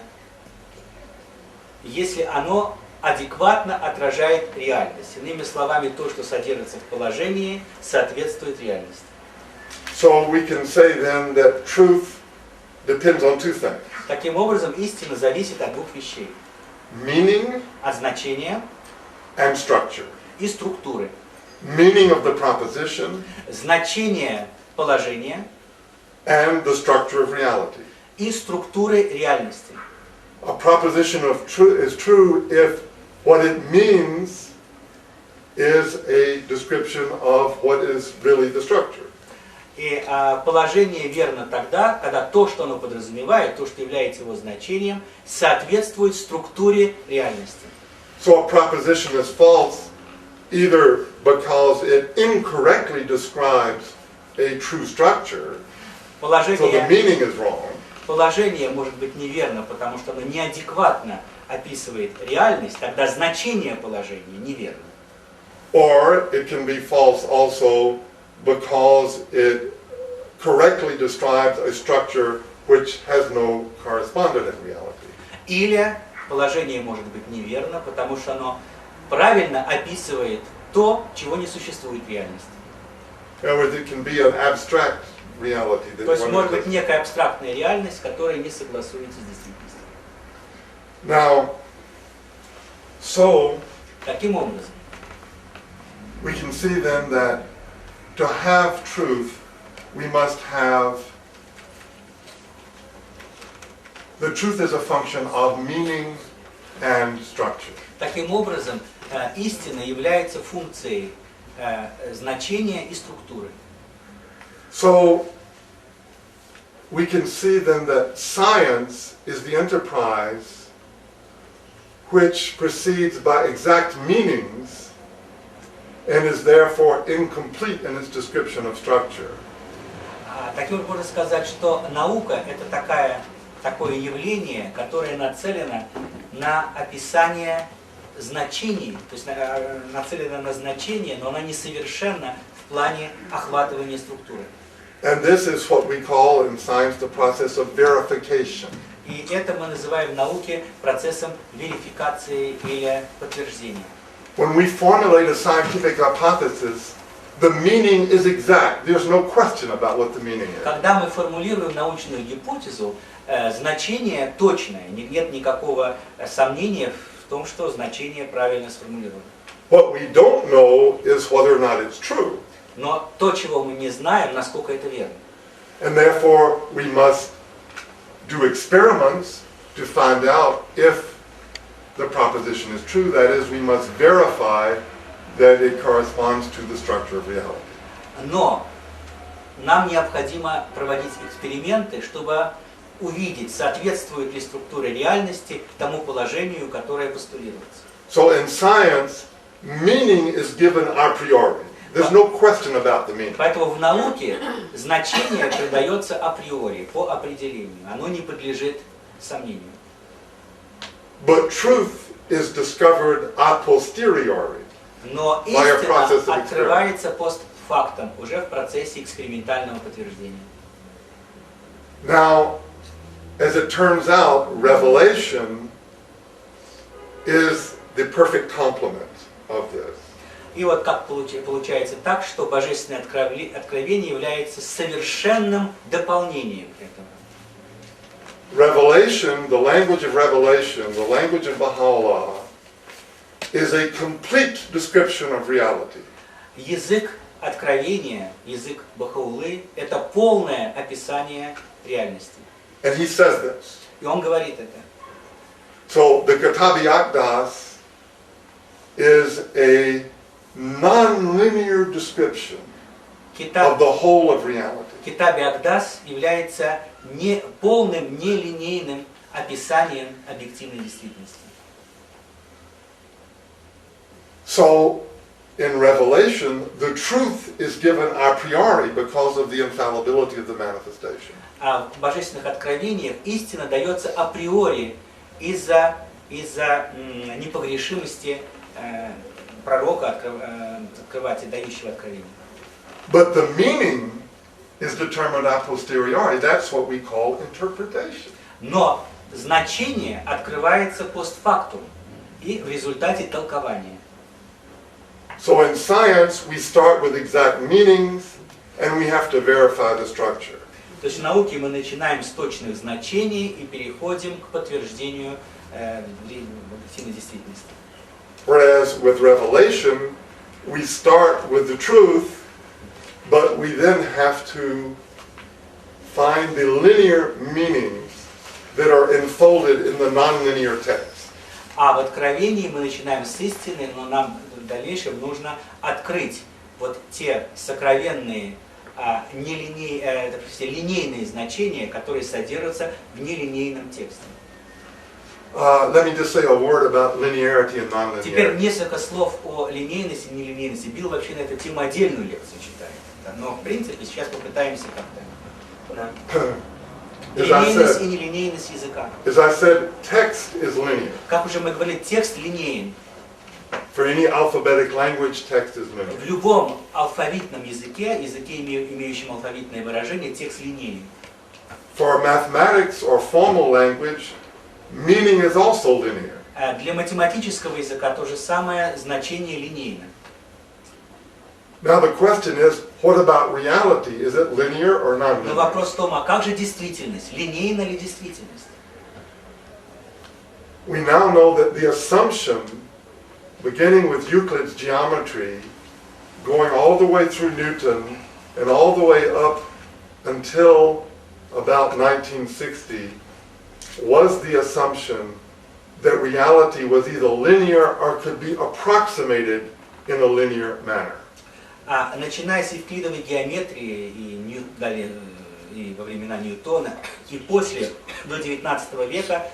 если оно адекватно отражает реальность. Иными словами, то, что содержится в положении, соответствует реальности. So we can say then that truth depends on two things. Таким образом, истина зависит от двух вещей. Meaning От значения and structure. и структуры. Meaning of the proposition Значение положения and the structure of reality. и структуры реальности. A proposition is true if what it means is a description of what is really the structure. И положение верно тогда, когда то, что оно подразумевает, то, что является его значением, соответствует структуре реальности. So a proposition is false either because it incorrectly describes a true structure, so the meaning is wrong, Положение может быть неверно, потому что оно неадекватно описывает реальность, тогда значение положения неверно. or it can be false also because it correctly describes a structure which has no correspondent in reality. Или положение может быть неверно, потому что оно правильно описывает то, чего не существует в реальности. In other words, it can be an abstract reality that То есть one может быть exists. некая абстрактная реальность, которая не согласуется с действительностью. Now, so Таким образом, we can see then that to have truth, we must have the truth is a function of meaning and structure. Таким образом, истина является функцией значения и структуры. So we can see then that science is the enterprise which proceeds by exact meanings and is therefore incomplete in its description of structure. Таким образом, можно сказать, что наука – это такое явление, которое нацелено на описание значений, то есть нацелено на значение, но она несовершенна в плане охватывания структуры. And this is what we call in science the process of verification. И это мы называем в науке процессом верификации или подтверждения. When we formulate a scientific hypothesis, the meaning is exact. There's no question about what the meaning is. Когда мы формулируем научную гипотезу, значение точное, нет никакого сомнения в том, что значение правильно сформулировано. What we don't know is whether or not it's true. Но то, чего мы не знаем, насколько это верно. And therefore, we must do experiments to find out if the proposition is true. That is, we must verify that it corresponds to the structure of reality. Но нам необходимо проводить эксперименты, чтобы увидеть, соответствует ли структура реальности тому положению, которое постулируется. So in science, meaning is given a priori. There's no question about the meaning. Поэтому в науке значение придается априори, по определению. Оно не подлежит сомнению. But truth is discovered a posteriori. Но истина открывается постфактум, уже в процессе экспериментального подтверждения. Now, as it turns out, revelation is the perfect complement of this. И вот как получается так, что божественное откровение является совершенным дополнением этого. Revelation, the language of revelation, the language of Baha'u'llah, is a complete description of reality. Язык откровения, язык Бахаулы – это полное описание реальности. And he says this. И он говорит это. So the Kitab-i Aqdas is a non-linear description of the whole of reality. Китаб Aqdas является полным, нелинейным описанием объективной действительности. So, in Revelation, the truth is given a priori because of the infallibility of the manifestation. А в божественных откровениях истина дается априори из-за непогрешимости пророка, открывателя, дающего откровение. But the meaning is determined a posteriori. That's what we call interpretation. Но значение открывается постфактум и в результате толкования. So in science, we start with exact meanings and we have to verify the structure. То есть в науке мы начинаем с точных значений и переходим к подтверждению объективной действительности. Whereas with revelation, we start with the truth, but we then have to find the linear meanings that are enfolded in the nonlinear text. А в откровении мы начинаем с истины, но нам в дальнейшем нужно открыть вот те сокровенные линейные значения, которые содержатся в нелинейном тексте. Let me just say a word about linearity and Теперь nonlinearity. несколько слов о линейности и нелинейности. Билл вообще на эту тему отдельную лекцию читает. Но в принципе сейчас попытаемся как-то. Линейность и нелинейность языка. As I said, text is linear. Как уже мы говорили, текст линеен. For any alphabetic language, text is linear. В любом алфавитном языке, имеющем алфавитное выражение, текст линеен. For mathematics or formal language, meaning is also linear. Для математического языка то же самое, значение линейно. Now the question is, what about reality? Is it linear or Но nonlinear? вопрос в том, а как же действительность? Линейна ли действительность? We now know that the assumption, beginning with Euclid's geometry, going all the way through Newton, and all the way up until about 1960, was the assumption that reality was either linear or could be approximated in a linear manner. А начиная с евклидовой геометрии далее, и во времена Ньютона, и после, до 19 века,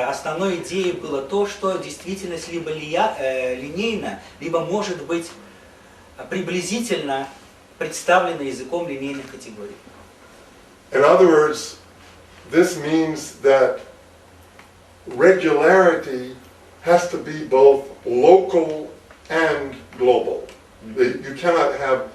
основной идеей было то, что действительность либо линейна, либо может быть приблизительно представлена языком линейных категорий. In other words, this means that regularity has to be both local and global. You cannot have,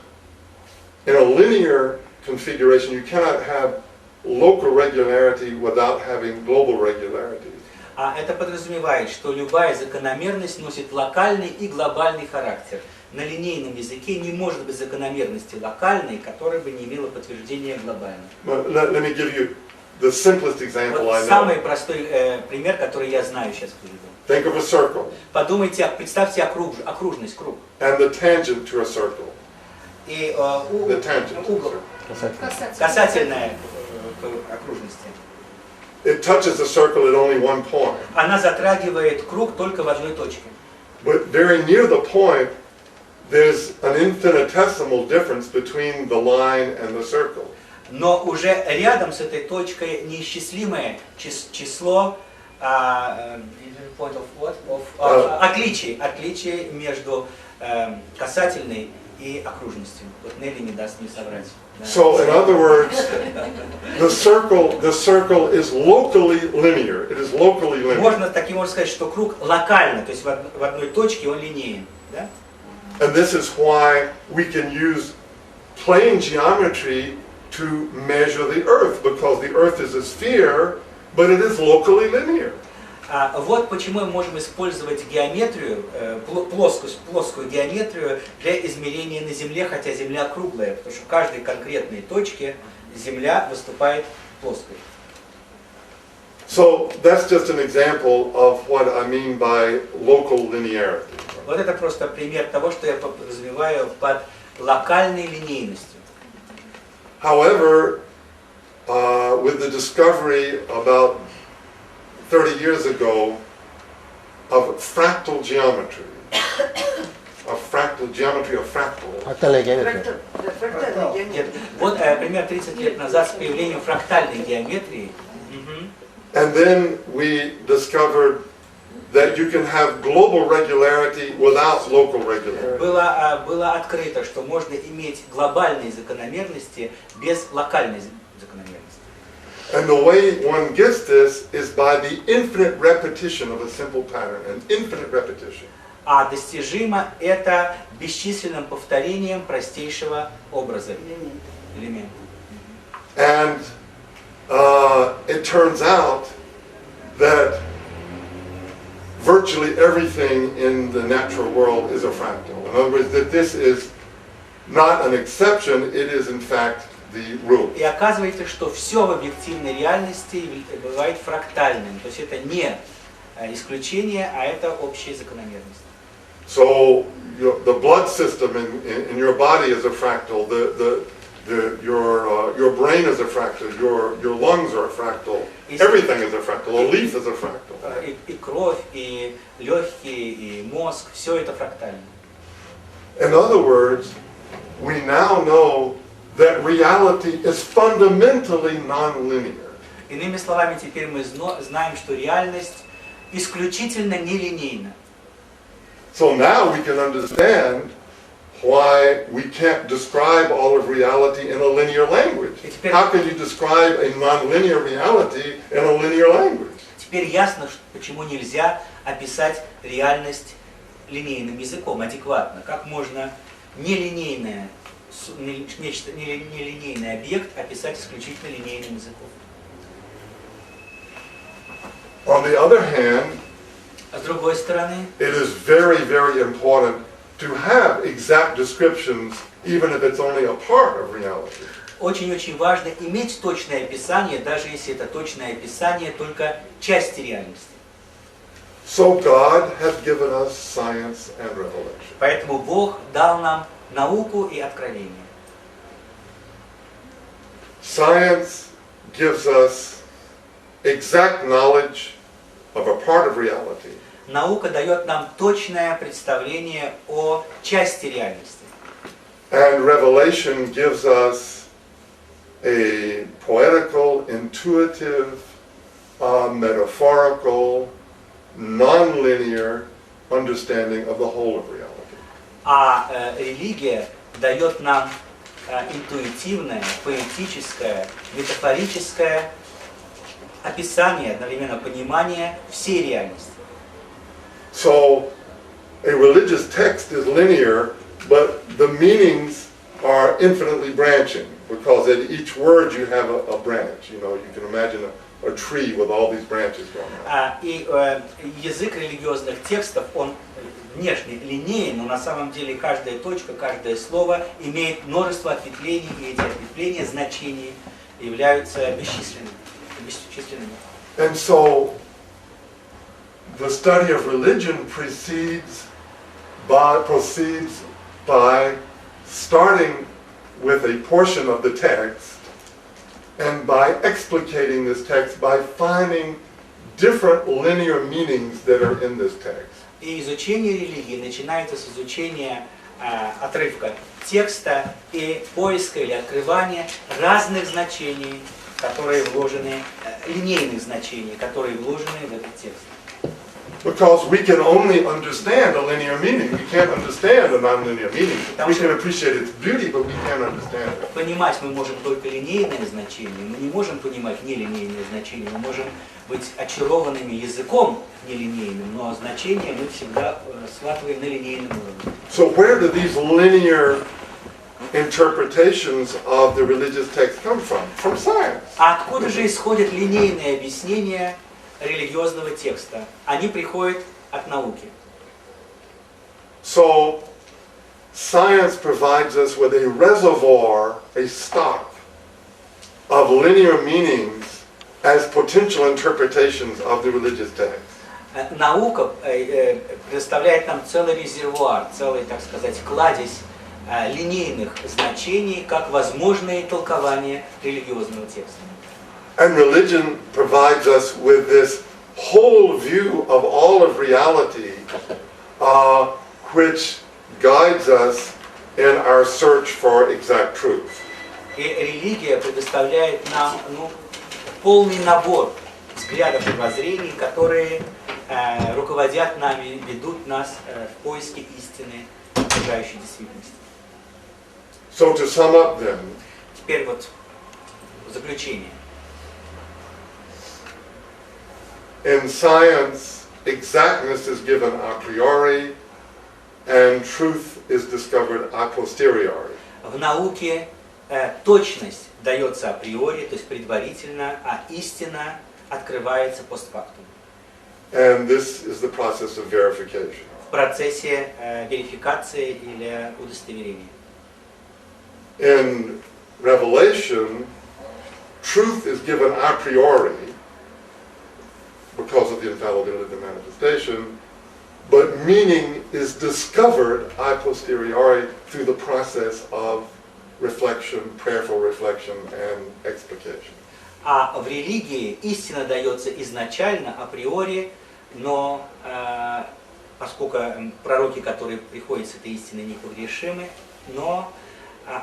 in a linear configuration, you cannot have local regularity without having global regularity. А это подразумевает, что любая закономерность носит локальный и глобальный характер. На линейном языке не может быть закономерности локальной, которая бы не имела подтверждения глобального. Let me give you the simplest example I know. Самый простой пример, который я знаю сейчас приведу. Think of a circle. Подумайте, представьте окружность, круг. And the tangent to a circle. И The tangent to a угол, circle. касательная к окружности. It touches the circle at only one point. Она затрагивает круг только в одной точке. But very near the point, there's an infinitesimal difference between the line and the circle. Но уже рядом с этой точкой неисчислимое число отличий между касательной и окружностью. Вот Нелли не даст мне соврать. So, in other words, the circle is locally linear. It is locally linear. Можно таким образом сказать, что круг локально, то есть в одной точке он линеен. Да? And this is why we can use plane geometry to measure the Earth, because the Earth is a sphere, but it is locally linear. Вот почему мы можем использовать геометрию, плоскую геометрию для измерения на Земле, хотя Земля круглая, потому что в каждой конкретной точке Земля выступает плоской. So that's just an example of what I mean by local linearity. Вот это просто пример того, что я подразумеваю под локальной линейностью. However, with the discovery about 30 years ago of fractal geometry, of fractal. Фрактальная геометрия. Вот пример 30 лет назад с появлением фрактальной геометрии. And then we discovered that you can have global regularity without local regularity. Было открыто, что можно иметь глобальные закономерности без локальной закономерности. And the way one gets this is by the infinite repetition of a simple pattern, an infinite repetition. А достижимо это бесчисленным повторением простейшего образа, элемента. And it turns out that virtually everything in the natural world is a fractal. In other words, that this is not an exception, it is in fact the rule. И оказывается, что все в объективной реальности бывает фрактальным. То есть это не исключение, а это общая закономерность. So the blood system in your body is a fractal. Your brain is a fractal. Your lungs are a fractal. Everything is a fractal. A leaf is a fractal. И кровь, и легкие, и мозг, все это фрактально. In other words, we now know that reality is fundamentally non-linear. Иными словами, теперь мы знаем, что реальность исключительно нелинейна. So now we can understand why we can't describe all of reality in a linear language. How can you describe a non-linear reality in a linear language? Теперь ясно, почему нельзя описать реальность линейным языком, адекватно. Как можно нелинейный объект описать исключительно линейным языком. On the other hand, А с другой стороны, it is very, very important to have exact descriptions, even if it's only a part of reality. очень-очень важно иметь точное описание, даже если это точное описание только части реальности. So God has given us science and revelation. Поэтому Бог дал нам науку и откровение. Science gives us exact knowledge of a part of reality. Наука дает нам точное представление о части реальности. And revelation gives us a poetical, intuitive, metaphorical, non-linear understanding of the whole of reality. А религия дает нам интуитивное, поэтическое, метафорическое описание, одновременно понимание всей реальности. So, a religious text is linear, but the meanings are infinitely branching, because at each word you have a branch. You know, you can imagine a tree with all these branches going on. И язык религиозных текстов, он внешне линейный, но на самом деле каждая точка, каждое слово имеет множество ответвлений, и эти ответвления, значений являются бесчисленными. And so, the study of religion proceeds by starting with a portion of the text and by explicating this text by finding different linear meanings that are in this text. И изучение религии начинается с изучения отрывка текста и поиска или открывания разных значений, которые вложены, линейных значений, которые вложены в этот текст. Because we can only understand a linear meaning. We can't understand a non-linear meaning. We can appreciate its beauty, but we can't understand it. Понимать мы можем только линейное значение, мы не можем понимать нелинейное значение, мы можем быть очарованными языком нелинейным, но значение мы всегда схватываем на линейном уровне. So where do these linear interpretations of the religious text come from? From science. А откуда же исходят линейные объяснения религиозного текста? Они приходят от науки. So science provides us with a reservoir, a stock of linear meanings as potential interpretations of the religious text. Наука предоставляет нам целый резервуар, целый, так сказать, кладезь линейных значений как возможные толкования религиозного текста. And religion provides us with this whole view of all of reality, which guides us in our search for exact truth. И религия предоставляет нам полный набор взглядов и воззрений, которые руководят нами, ведут нас в поиске истины, окружающей действительности. So to sum up then, Теперь вот заключение. in science, exactness is given a priori, and truth is discovered a posteriori. В науке точность дается априори, то есть предварительно, а истина открывается постфактум. And this is the process of verification. В процессе верификации или удостоверения. In Revelation, truth is given a priori because of the infallibility of the manifestation, but meaning is discovered a posteriori through the process of reflection, prayerful reflection, and explication. А в религии истина дается изначально, априори, но поскольку пророки, которые приходят с этой истиной, непогрешимы, но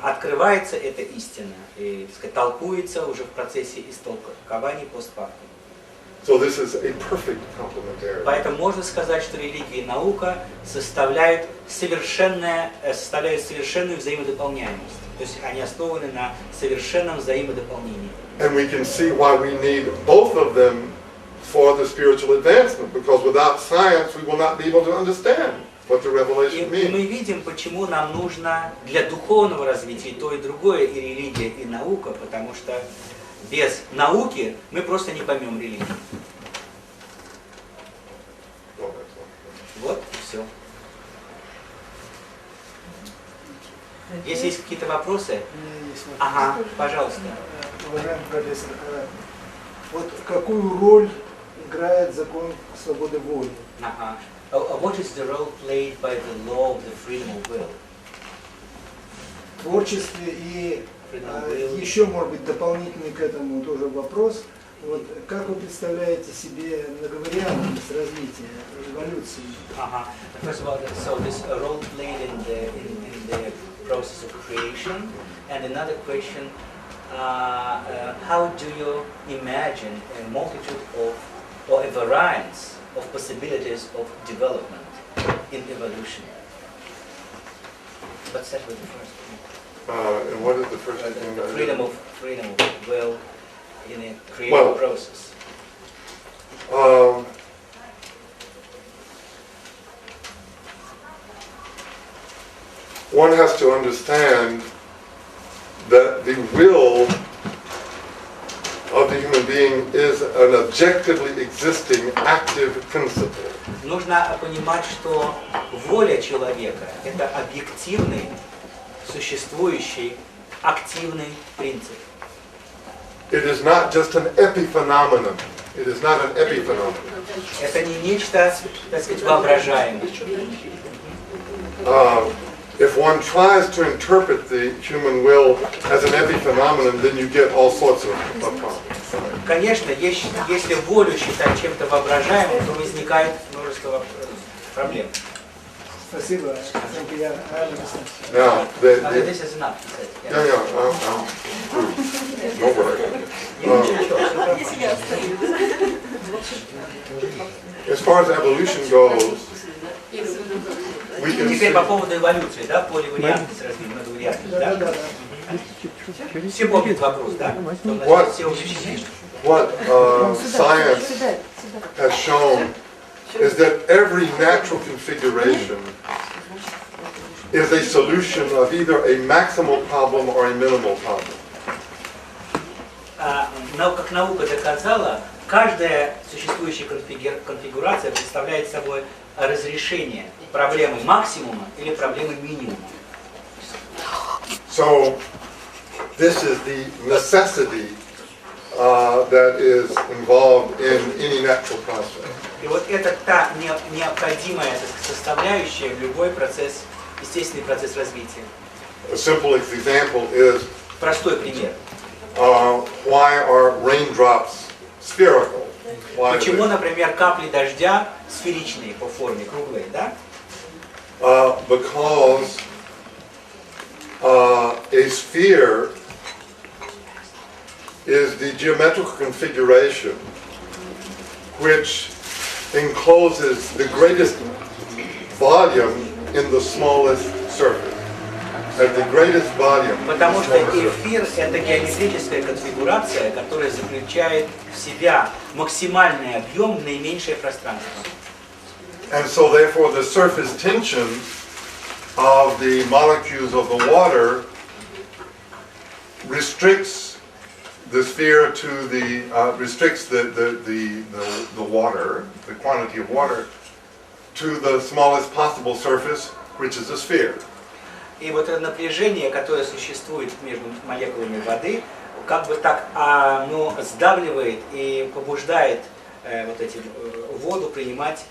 открывается эта истина и, так сказать, толкуется уже в процессе истолкования постфактум. So this is a perfect complementarity. Поэтому можно сказать, что религия и наука составляют совершенную взаимодополняемость. То есть они основаны на совершенном взаимодополнении. And we can see why we need both of them for the spiritual advancement, because without science we will not be able to understand what the revelation И мы means. видим, почему нам нужно для духовного развития и то, и другое, и религия, и наука, потому что без науки мы просто не поймем религию. Вот и все. Если есть какие-то вопросы? Ага, пожалуйста. Уважаемый профессор, вот какую роль играет закон свободы воли? Ага. What is the role played by the law of the freedom of will? В творчестве и еще, может быть, дополнительный к этому тоже вопрос. Вот как вы представляете себе многовариантность развития, эволюции? First of all, so this role played in the process of creation, and another question: how do you imagine a multitude of or a variance of possibilities of development in evolution? Let's start with the first one. And what is the first thing? The freedom of will in a creative process. One has to understand that the will of the human being is an objectively existing active principle. Нужно понимать, что воля человека – это объективный, существующий, активный принцип. It is not just an epiphenomenon. It is not an epiphenomenon. Это не нечто, так сказать, воображаемое. If one tries to interpret the human will as an epiphenomenon, then you get all sorts of problems. Конечно, если волю считать чем-то воображаемым, то возникает множество проблем. Спасибо. Now, This is enough, he said. No worry. As far as evolution goes, we can Теперь see, по поводу эволюции, да, поливариантность, многовариантность, да? Все помнят вопрос, да? What? Все увлечены. what science has shown is that every natural configuration is a solution of either a maximal problem or a minimal problem. Как наука доказала, каждая существующая конфигурация представляет собой разрешение проблемы максимума или проблемы минимума. So this is the necessity that is involved in any natural process. И вот это та необходимая составляющая в любой процесс, естественный процесс развития. A simple example is Простой пример. why are raindrops spherical? Why Почему, например, капли дождя сферичные по форме, круглые, да? Because a sphere is the geometrical configuration which encloses the greatest volume in the smallest surface. At the greatest volume. Потому что эфир – это геометрическая конфигурация, которая заключает в себя максимальный объем в наименьшее пространство. And so therefore the surface tension of the molecules of the water restricts the sphere to the restricts the water, the quantity of water, to the smallest possible surface, which is a sphere. И вот это напряжение, которое существует между молекулами воды, как бы так оно сдавливает и побуждает вот эти воду принимать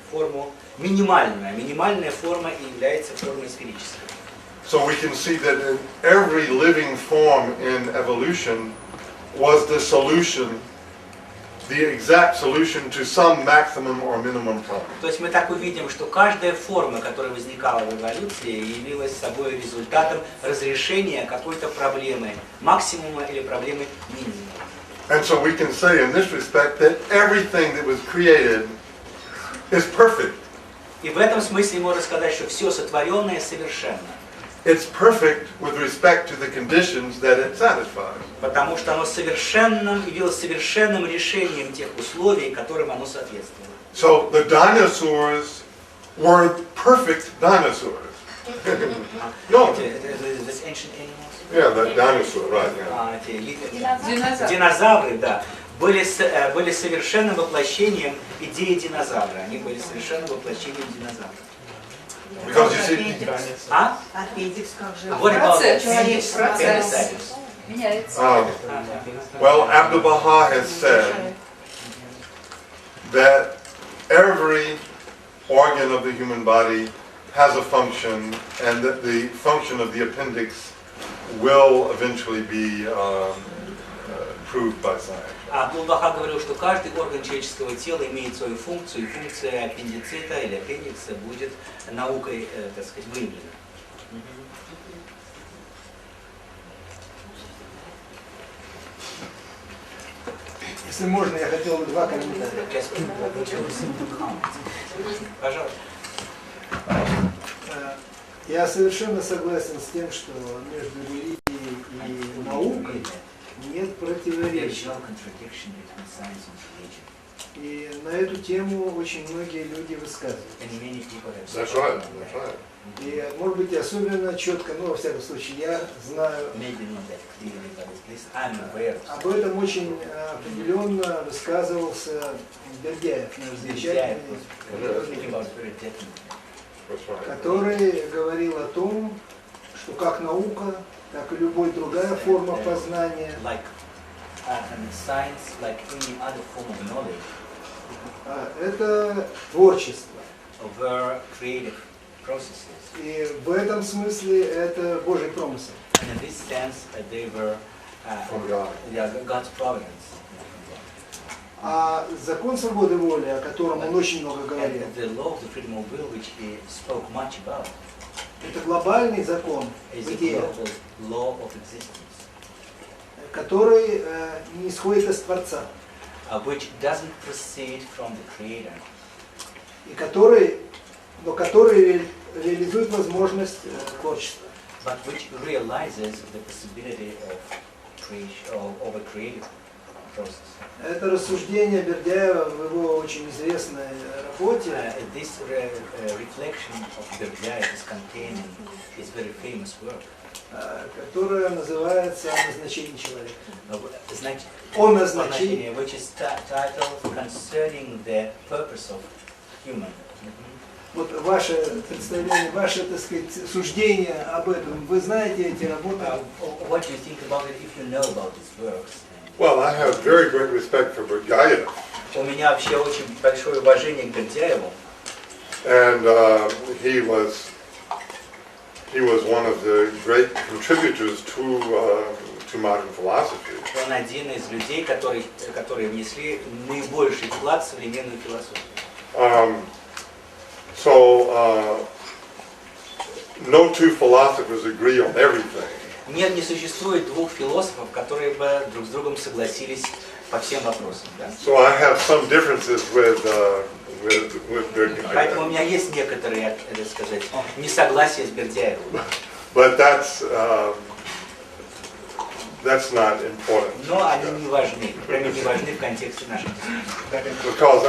форму минимальную. Минимальная форма и является формой сферической. So we can see that in every living form in evolution was the solution, the exact solution to some maximum or minimum problem. То есть мы так увидим, что каждая форма, которая возникала в эволюции, явилась собой результатом разрешения какой-то проблемы, максимума или проблемы минимума. And so we can say in this respect that everything that was created is perfect. И в этом смысле можно сказать, что все сотворенное совершенно. It's perfect with respect to the conditions that it satisfies. Потому что оно явилось совершенным решением тех условий, которым оно соответствовало. So the dinosaurs were perfect dinosaurs. No. This ancient animals? Yeah, the dinosaur, right? Yeah. Динозавры, да, были совершенным воплощением идеи динозавра. Они были совершенным воплощением динозавра. Because you see, What about Процесс. well, Abdu'l-Baha has said that every organ of the human body has a function, and that the function of the appendix will eventually be proved by А Абдул-Баха говорил, что каждый орган человеческого тела имеет свою функцию, и функция аппендицита или аппендикса будет наукой, так сказать, выявлена. Если можно, я хотел бы 2 комментария. Пожалуйста. Я совершенно согласен с тем, что между религией и наукой нет противоречия. И на эту тему очень многие люди высказывают. That's right. That's right. И, может быть, особенно четко, ну, во всяком случае, я знаю, об этом очень определенно высказывался Бердяев, наш замечательный, который говорил о том, что как наука, так и любая другая форма познания это творчество. И в этом смысле это Божий промысел. А закон свободы воли, о котором он очень много говорил, это глобальный закон бытия, который не исходит из Творца, и который реализует возможность творчества. Это рассуждение Бердяева в его очень известной работе, которая называется «О назначении человека». О назначении. Вот ваше представление, ваше, так сказать, суждение об этом, вы знаете эти работы? Well, I have very great respect for Berdiaev. У меня вообще очень большое уважение к Бердяеву. And he was one of the great contributors to modern philosophy. Он один из людей, которые внесли наибольший вклад в современную философию. So no two philosophers agree on everything. Нет, не существует двух философов, которые бы друг с другом согласились по всем вопросам. Да? So I have some differences with Berdiaev. Поэтому у меня есть некоторые, так сказать, несогласия с Бердяевым. But that's not important. Но они не важны, кроме не важны в контексте нашей дискуссии. Because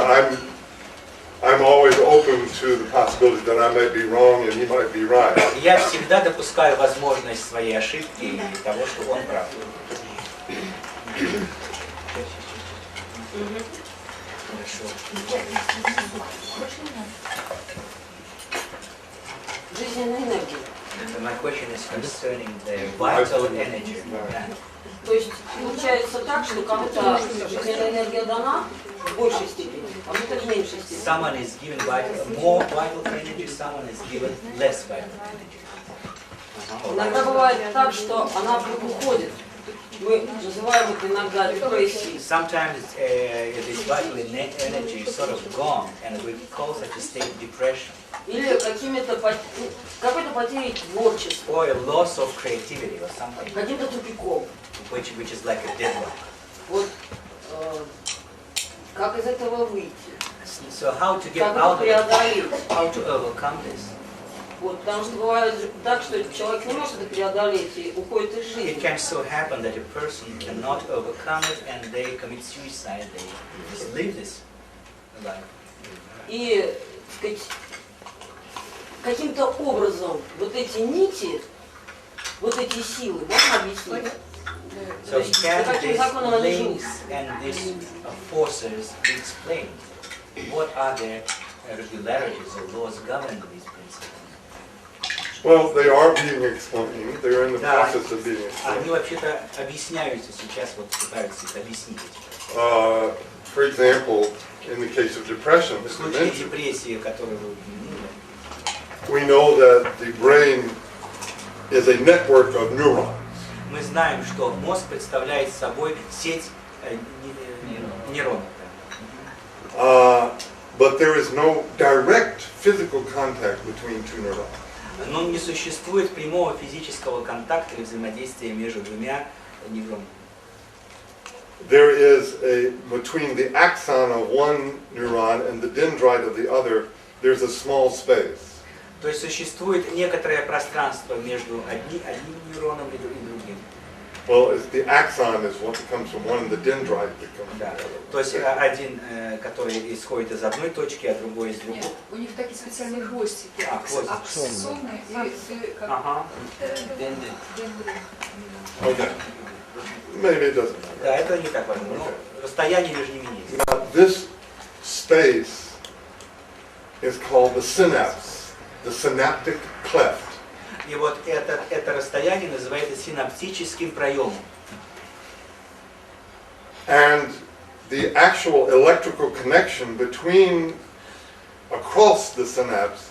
I'm always open to the possibility that I might be wrong and he might be right. Я всегда допускаю возможность своей ошибки и того, что он прав. Жизненная энергия. My question is concerning the vital energy. То есть получается так, что кому-то жизненная энергия дана в большей степени, а кому-то в меньшей степени. Someone is given more vital energy, someone is given less vital energy. Иногда бывает так, что она уходит. Мы называем это иногда депрессией. Sometimes this vital energy is sort of gone, and we call such a state depression. Или какой-то потерей творчества. Or a loss of creativity or something. Каким-то тупиком. Which is like a deadlock. Вот как из этого выйти? So how to get Как out это of преодолеть? it? How to overcome this? Вот, потому что бывает так, что человек не может это преодолеть и уходит из It жизни. can so happen that a person cannot overcome it and they commit suicide. They just live this life. И, так сказать, каким-то образом вот эти нити, вот эти силы, можно объяснить? So can по каким these законам они живут? links and these forces be explained? What are the regularities or laws governing these principles? Well, they are being explained. They're in the process of being Они explained. вообще-то объясняются сейчас, вот пытаются их объяснить. For example, in the case of depression, В as you случае mentioned, депрессии, которую вы упомянули, we know that the brain is a network of neurons. мы знаем, что мозг представляет собой сеть нейронов. But there is no direct physical contact between two neurons. Но не существует прямого физического контакта или взаимодействия между двумя нейронами. There is between the axon of one neuron and the dendrite of the other, there's a small space. То есть существует некоторое пространство между одним нейроном и другим. Well, the axon is what comes from one, and the dendrite that comes from Да. the other. То есть один, который исходит из одной точки, а другой из другой. Нет, у них такие специальные хвостики. Хвостики. Аксоны и как Ага. дендрит. Okay. Maybe it doesn't matter. Да, это не так важно. Но расстояние между ними есть. Now, this space is called the synapse, the synaptic cleft. И вот это расстояние называется синаптическим проемом. And the actual electrical connection across the synapse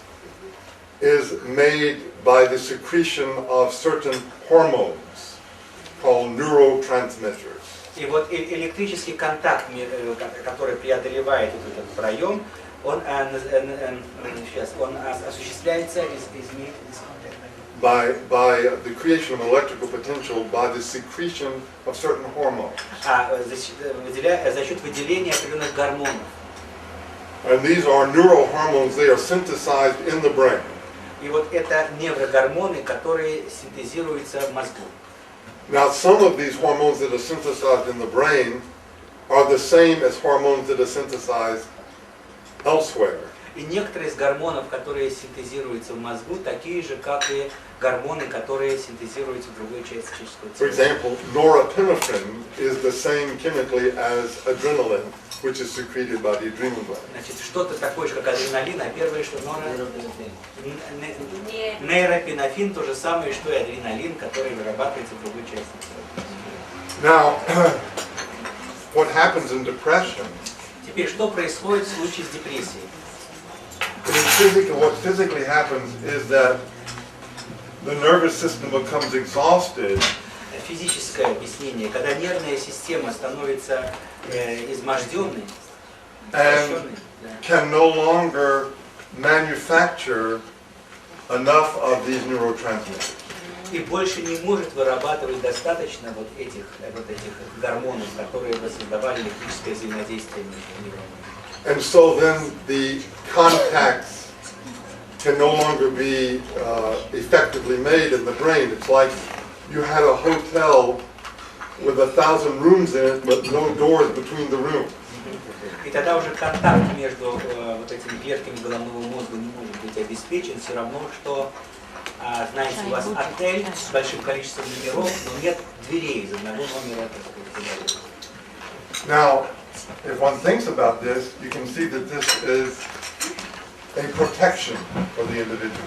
is made by the secretion of certain hormones called neurotransmitters. И вот электрический контакт, который преодолевает этот проем, он осуществляется By the creation of electrical potential by the secretion of certain hormones. За счет выделения определенных гормонов. And these are neurohormones, they are synthesized in the brain. И вот это неврогормоны, которые синтезируются в мозгу. Now, some of these hormones that are synthesized in the brain are the same as hormones that are synthesized elsewhere. И некоторые из гормонов, которые синтезируются в мозгу, такие же, как и гормоны, которые синтезируются в другой части человеческого For тела. example, norepinephrine is the same chemically as adrenaline, which is secreted by the adrenal gland. Значит, что-то такое же, как адреналин, а первое, что нейропинефрин, то же самое, что и адреналин, который вырабатывается в другой части тела. Now, what happens in depression? Теперь, что происходит в случае с депрессией? What physically happens is that the nervous system becomes exhausted. Физическое объяснение, когда нервная система становится изможденной, And can no longer manufacture enough of these neurotransmitters. и больше не может вырабатывать достаточно вот этих гормонов, которые бы создавали электрическое взаимодействие между нейронами. And so then the contacts can no longer be effectively made in the brain. It's like you had a hotel with 1,000 rooms in it, but no doors between the rooms. И тогда уже контакт между вот этими клетками головного мозга не может быть обеспечен, все равно, что, знаете, у вас отель с большим количеством номеров, но нет дверей из одного номера. Now, if one thinks about this, you can see that this is a protection for the individual.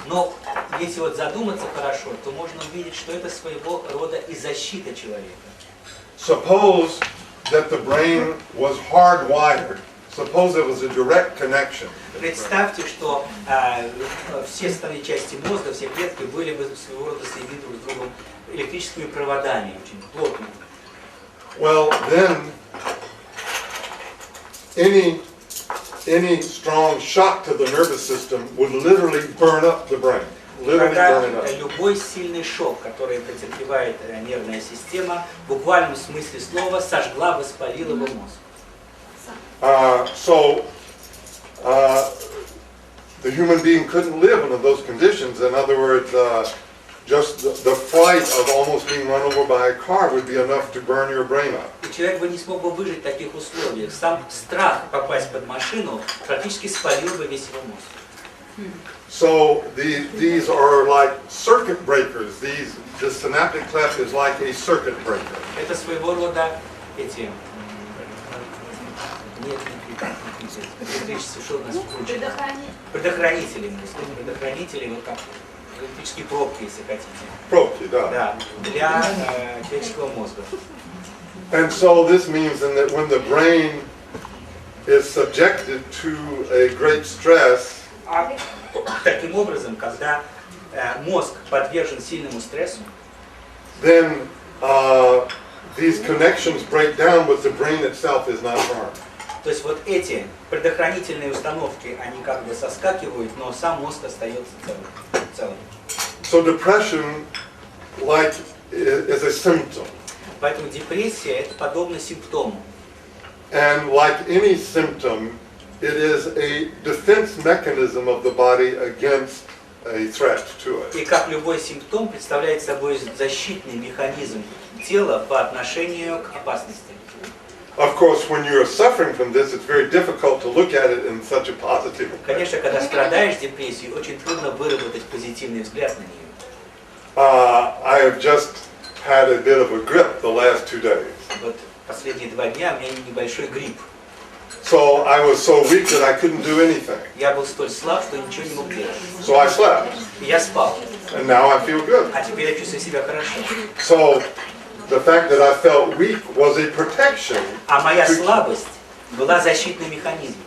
Но если вот задуматься хорошо, то можно увидеть, что это своего рода и защита человека. Suppose that the brain was hardwired. Suppose there was a direct connection. Представьте, что все остальные части мозга, все клетки были бы своего рода соединены друг с другом электрическими проводами, очень плотными. Well, then any strong shock to the nervous system would literally burn up the brain. Literally Тогда burn it up. любой сильный шок, который претерпевает нервная система, в буквальном смысле слова сожгла, воспалила бы мозг. So the human being couldn't live under those conditions. In other words, just the fright of almost being run over by a car would be enough to burn your brain up. И человек бы не смог бы выжить в таких условиях. Сам страх попасть под машину практически спалил бы весь его мозг. So these are like circuit breakers. The synaptic cleft is like a circuit breaker. Это своего рода эти... Нет, электрические, что у нас включено? Предохранители мозга. Предохранители, вот как электрические пробки, если хотите. Пробки, да. Да, для человеческого мозга. And so this means that when the brain is subjected to a great stress, Таким образом, когда мозг подвержен сильному стрессу, then these connections break down, but the brain itself is not harmed. То есть вот эти предохранительные установки, они как бы соскакивают, но сам мозг остается целым. So depression, like, is a symptom. Поэтому депрессия это подобно симптому. And like any symptom, it is a defense mechanism of the body against a threat to it. И как любой симптом представляет собой защитный механизм тела по отношению к опасности. Of course, when you're suffering from this, it's very difficult to look at it in such a positive way. Конечно, когда страдаешь депрессией, очень трудно выработать позитивный взгляд на нее. I have just had a bit of a grip the last 2 days. Вот последние 2 дня у меня небольшой грипп. So I was so weak that I couldn't do anything. Я был столь слаб, что ничего не мог делать. So I slept, И я спал. and now I feel good. А теперь я чувствую себя хорошо. So the fact that I felt weak was a protection А моя слабость была защитным механизмом,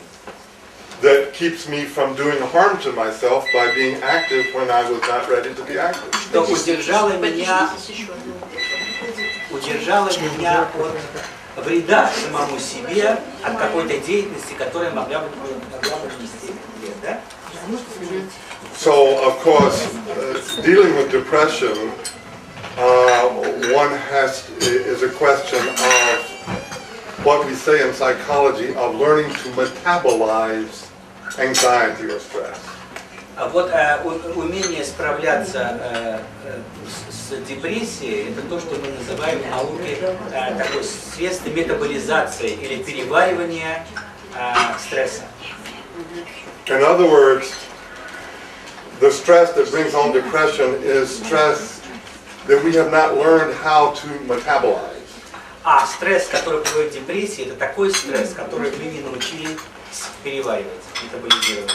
that keeps me from doing harm to myself by being active when I was not ready to be active. что удержало меня от вреда самому себе, от какой-то деятельности, которая могла бы нанести вред, да? So, of course, dealing with depression, is a question of what we say in psychology of learning to metabolize anxiety or stress. Вот умение справляться с депрессией, это то, что мы называем в науке такой средство метаболизации или переваривания стресса. In other words, the stress that brings on depression is stress that we have not learned how to metabolize. А стресс, который приводит к депрессии, это такой стресс, который мы не научились переваривать, метаболизировать.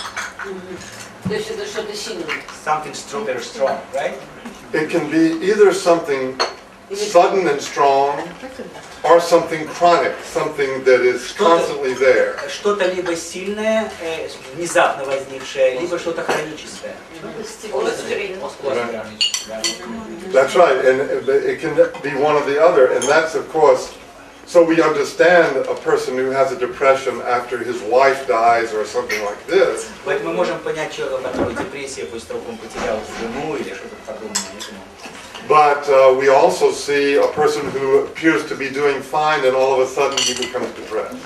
То есть это что-то сильное. Something very strong, right? It can be either something sudden and strong, or something chronic, something that is constantly there. Что-то либо сильное, внезапно возникшее, либо что-то хроническое. That's right, and it can be one or the other, and that's of course, so we understand a person who has a depression after his wife dies or something like this. Поэтому мы можем понять человека, у которого депрессия после того, как он потерял жену или что-то подобное. But we also see a person who appears to be doing fine and all of a sudden he becomes depressed.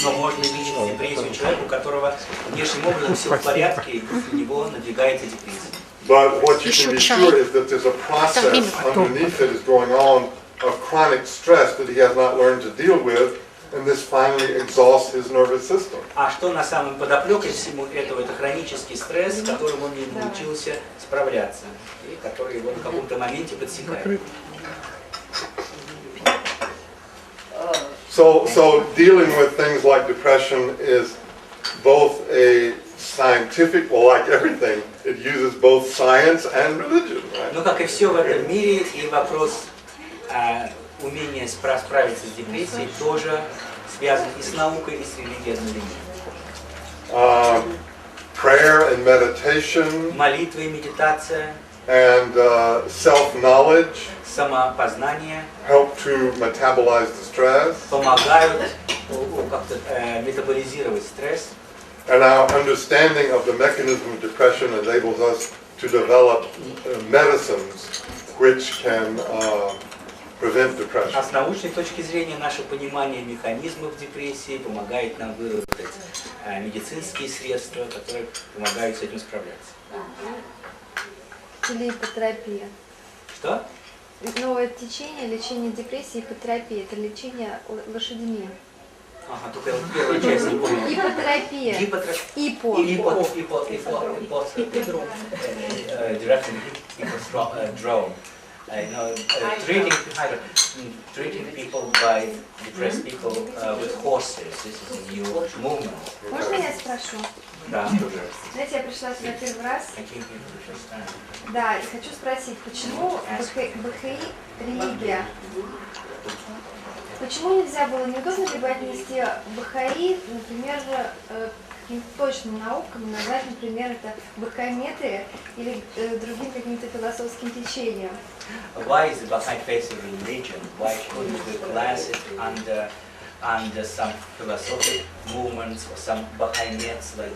Но можно видеть депрессию человека, у которого внешним образом все в порядке, и у него надвигается депрессия. But what you can be sure is that there's a process underneath it is going on of chronic stress that he has not learned to deal with, and this finally exhausts his nervous system. А что на самом подоплеке всему этого? Это хронический стресс, с которым он не научился справляться, и который его в каком-то моменте подсекает. So dealing with things like depression is both a scientific, well, like everything, it uses both science and religion, right? Но как и все в этом мире, и вопрос умения справиться с депрессией тоже связан и с наукой, и с религией одновременно. Prayer and meditation, Молитва и медитация, and self-knowledge самопознание help to metabolize the stress. помогают как-то метаболизировать стресс. And our understanding of the mechanism of depression enables us to develop medicines which can prevent depression. А с научной точки зрения наше понимание механизмов депрессии помогает нам выработать медицинские средства, которые помогают с этим справляться. Или ипотерапия. Что? Новое течение, лечение депрессии, ипотерапия. Это лечение лошадьми. Ага, только я вот первую часть не помню. Ипотерапия. Treating people by depressed people with horses. This is a new movement. Можно я спрошу? Да, тоже. Знаете, я пришла сюда первый раз. I came here for the first time. Да, и хочу спросить, почему БХИ религия? Почему нельзя было, неудобно ли бы отнести БХИ, например, к какими-то точными науками, назвать, например, это бахайметы или другим каким-то философским течением. Why is the Baha'i faith a religion? Why couldn't we class it under some philosophic movements or some Baha'i-mets like?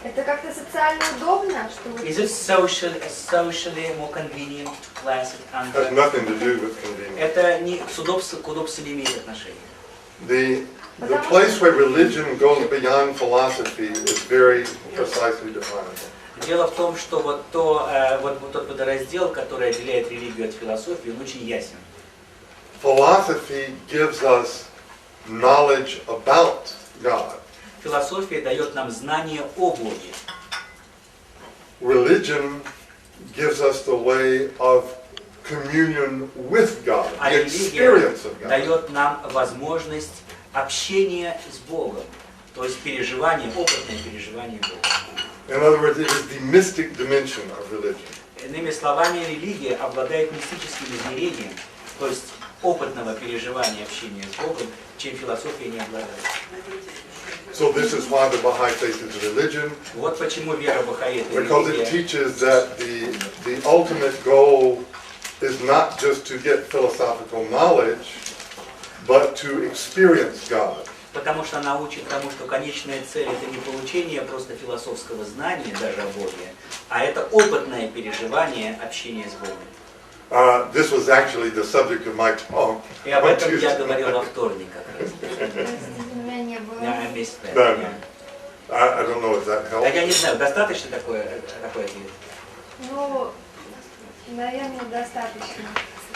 Это как-то социально удобно, что вы... Is it socially more convenient to class it Has under? nothing to do with convenience. Это не к удобству не имеет отношения. The place where religion goes beyond philosophy is very precisely definable. Дело в том, что вот тот водораздел, который отделяет религию от философии, он очень ясен. Philosophy gives us knowledge about God. Философия дает нам знание о Боге. Religion gives us the way of communion with God, А the религия experience of God. дает нам возможность общения с Богом, то есть переживание, опытное переживание Бога. In other words, it is the mystic dimension of religion. Иными словами, религия обладает мистическим измерением, то есть опытного переживания общения с Богом, чем философия не обладает. So this is why the Baha'i faith is a religion, Вот почему вера Бахаи это because it религия. teaches that the ultimate goal is not just to get philosophical knowledge, but to experience God. Потому что она учит тому, что конечная цель это не получение просто философского знания даже о Боге, а это опытное переживание общения с Богом. This was actually the subject of my talk. И об on этом я Tuesday. говорил во вторник как раз. У меня не было. Я missed that. Да. Yeah. I don't know if that А helps. я не знаю, достаточно такой ответ? Ну, наверное, достаточно.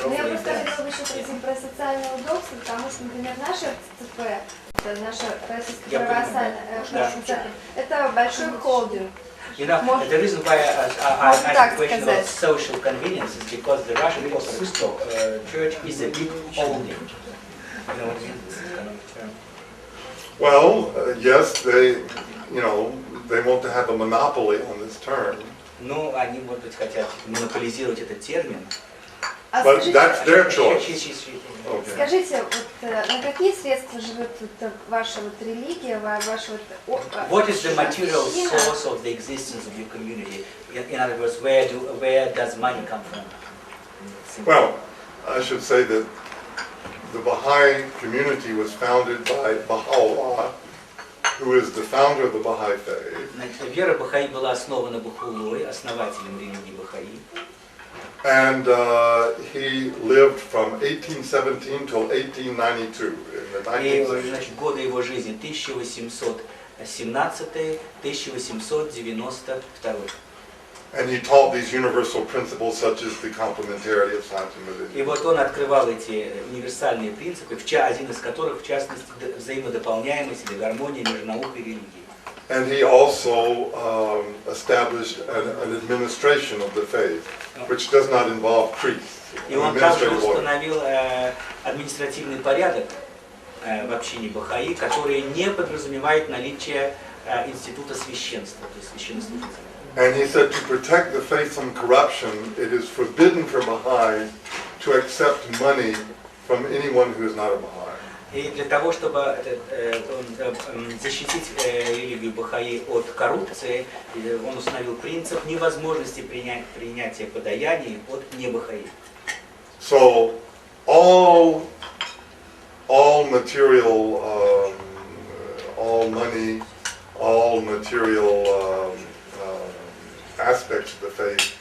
Но я просто хотела бы еще спросить про социальное удобство, потому что, например, наша РЦП, это наша Российская православная церковь, это большой холдинг. You know, the reason why I asked the question about сказать. social convenience is because the Russian Orthodox Church is a big holding. You know what I mean? This is economic term. Well, yes, they want to have a monopoly on this term, Ну, они, может быть, хотят монополизировать этот термин. А but скажите, that's their choice. Okay. скажите, вот на какие средства живет вот ваша вот религия, ваша вот... What is the material source of the existence of your community? In other words, where does money come from? Well, I should say that the Baha'i community was founded by Baha'u'llah, who is the founder of the Baha'i faith. Значит, вера Бахаи была основана Бахулой, основателем религии Бахаи. And he lived from 1817 till 1892. In the И, 19th century. значит, годы его жизни 1817-1892. And he taught these universal principles such as the complementarity of science and religion. И вот он открывал эти универсальные принципы, один из которых, в частности, взаимодополняемость или гармония между наукой и религией. And he also established an administration of the faith, which does not involve priests. И он также установил административный порядок в общине Бахаи, который не подразумевает наличие института священства, то есть священнослужителя. And he said to protect the faith from corruption, it is forbidden for Baha'i to accept money from anyone who is not a Baha'i. И для того, чтобы защитить религию Бахаи от коррупции, он установил принцип невозможности принятия подаяний от не-Бахаи. So all material, all money, all material aspects of the faith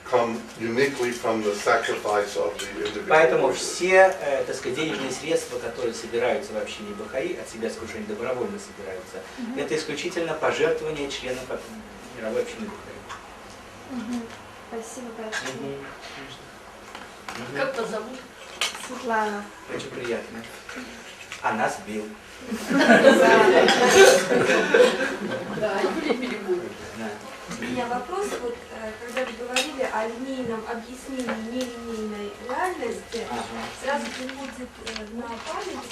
come uniquely from the sacrifice of the individual. Поэтому все, так сказать, денежные средства, которые собираются в общине Бахаи, от себя скажем, добровольно собираются, это исключительно пожертвования членов мировой общины Бахаи. Спасибо большое. Как вас зовут? Светлана. Очень приятно. А нас бил. Да, Юлия переводит. У меня вопрос, вот когда вы говорили о линейном объяснении нелинейной реальности, сразу приходит на память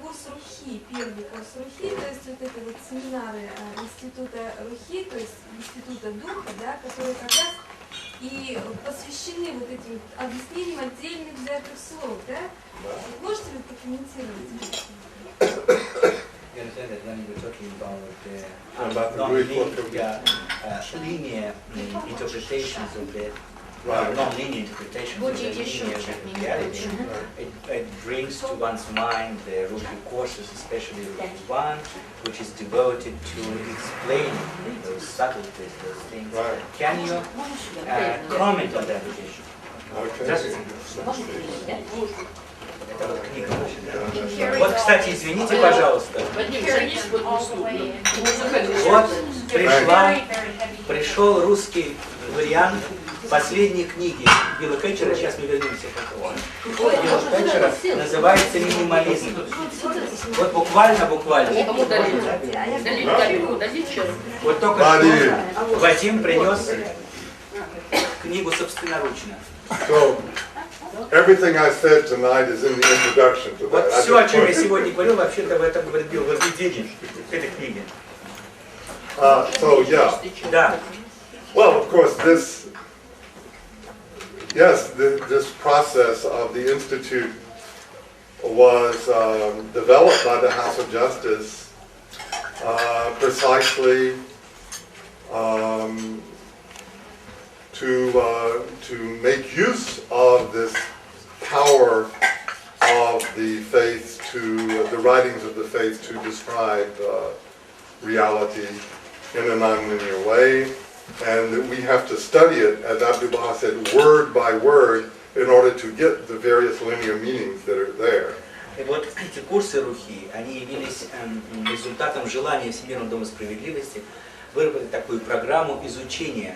курс Рухи, первый курс Рухи, то есть вот это вот семинары Института Рухи, то есть Института Духа, да, которые как раз и посвящены вот этим объяснениям отдельных взятых слов, да? Можете ли прокомментировать? understand that when we're talking About the about Greek linear interpretations of the Right. non-linear interpretations of the linear reality, it brings to one's mind the Ruby courses, especially Ruby 1, which is devoted to explaining those subtleties, those things. Right. Can you comment on that? Okay. Здравствуйте. Это вот книга наша, да? Вот, кстати, извините, пожалуйста. Вот пришел русский вариант последней книги Уильяма Хетчера, сейчас мы вернемся к этому. Уильяма Хетчера называется «Минимализм». Вот буквально. Вот только что Вадим принес книгу собственноручно. So, everything I said tonight is in the introduction to Вот that. все, о чем я сегодня говорил, вообще-то в этом говорил в введении к этой книге. So, yeah. Да. Well, of course, this process of the Institute was developed by the House of Justice precisely to make use of this power of the faith the writings of the faith to describe reality in a nonlinear way, and that we have to study it, as Abdu'l-Baha said, word by word, in order to get the various linear meanings that are there. И вот эти курсы Рухи, они явились результатом желания Всемирного дома справедливости выработать такую программу изучения,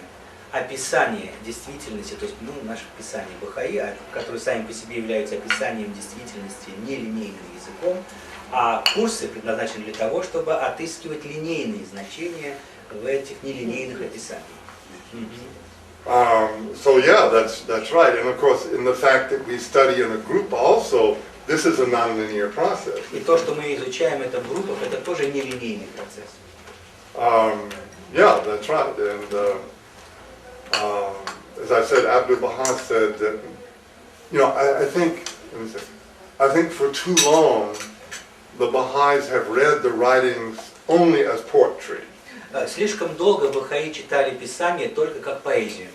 описания действительности, то есть наше писание Бахаи, которые сами по себе являются описанием действительности нелинейным языком, а курсы предназначены для того, чтобы отыскивать линейные значения в этих нелинейных описаниях. So yeah, that's right, and of course, in the fact that we study in a group also, this is a nonlinear process. И то, что мы изучаем это в группах, это тоже нелинейный процесс. Yeah, that's right, and as I said, Abdu'l-Baha said that, I think for too long, the Baha'is have read the writings only as poetry. Слишком долго Бахаи читали Писание только как поэзию.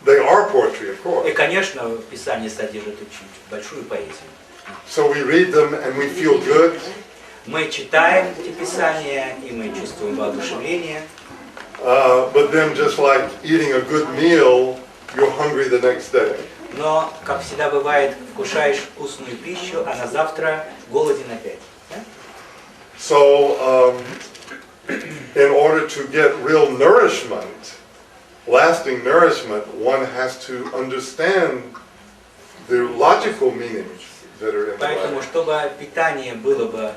They are poetry, of course. И, конечно, Писание содержит очень большую поэзию. So we read them and we feel good. Мы читаем эти Писания, и мы чувствуем воодушевление. But then just like eating a good meal, you're hungry the next day. Но, как всегда бывает, вкушаешь вкусную пищу, а на завтра голоден опять. So, in order to get real nourishment, lasting nourishment, one has to understand the logical meanings that are in the Поэтому, Bible. чтобы питание было бы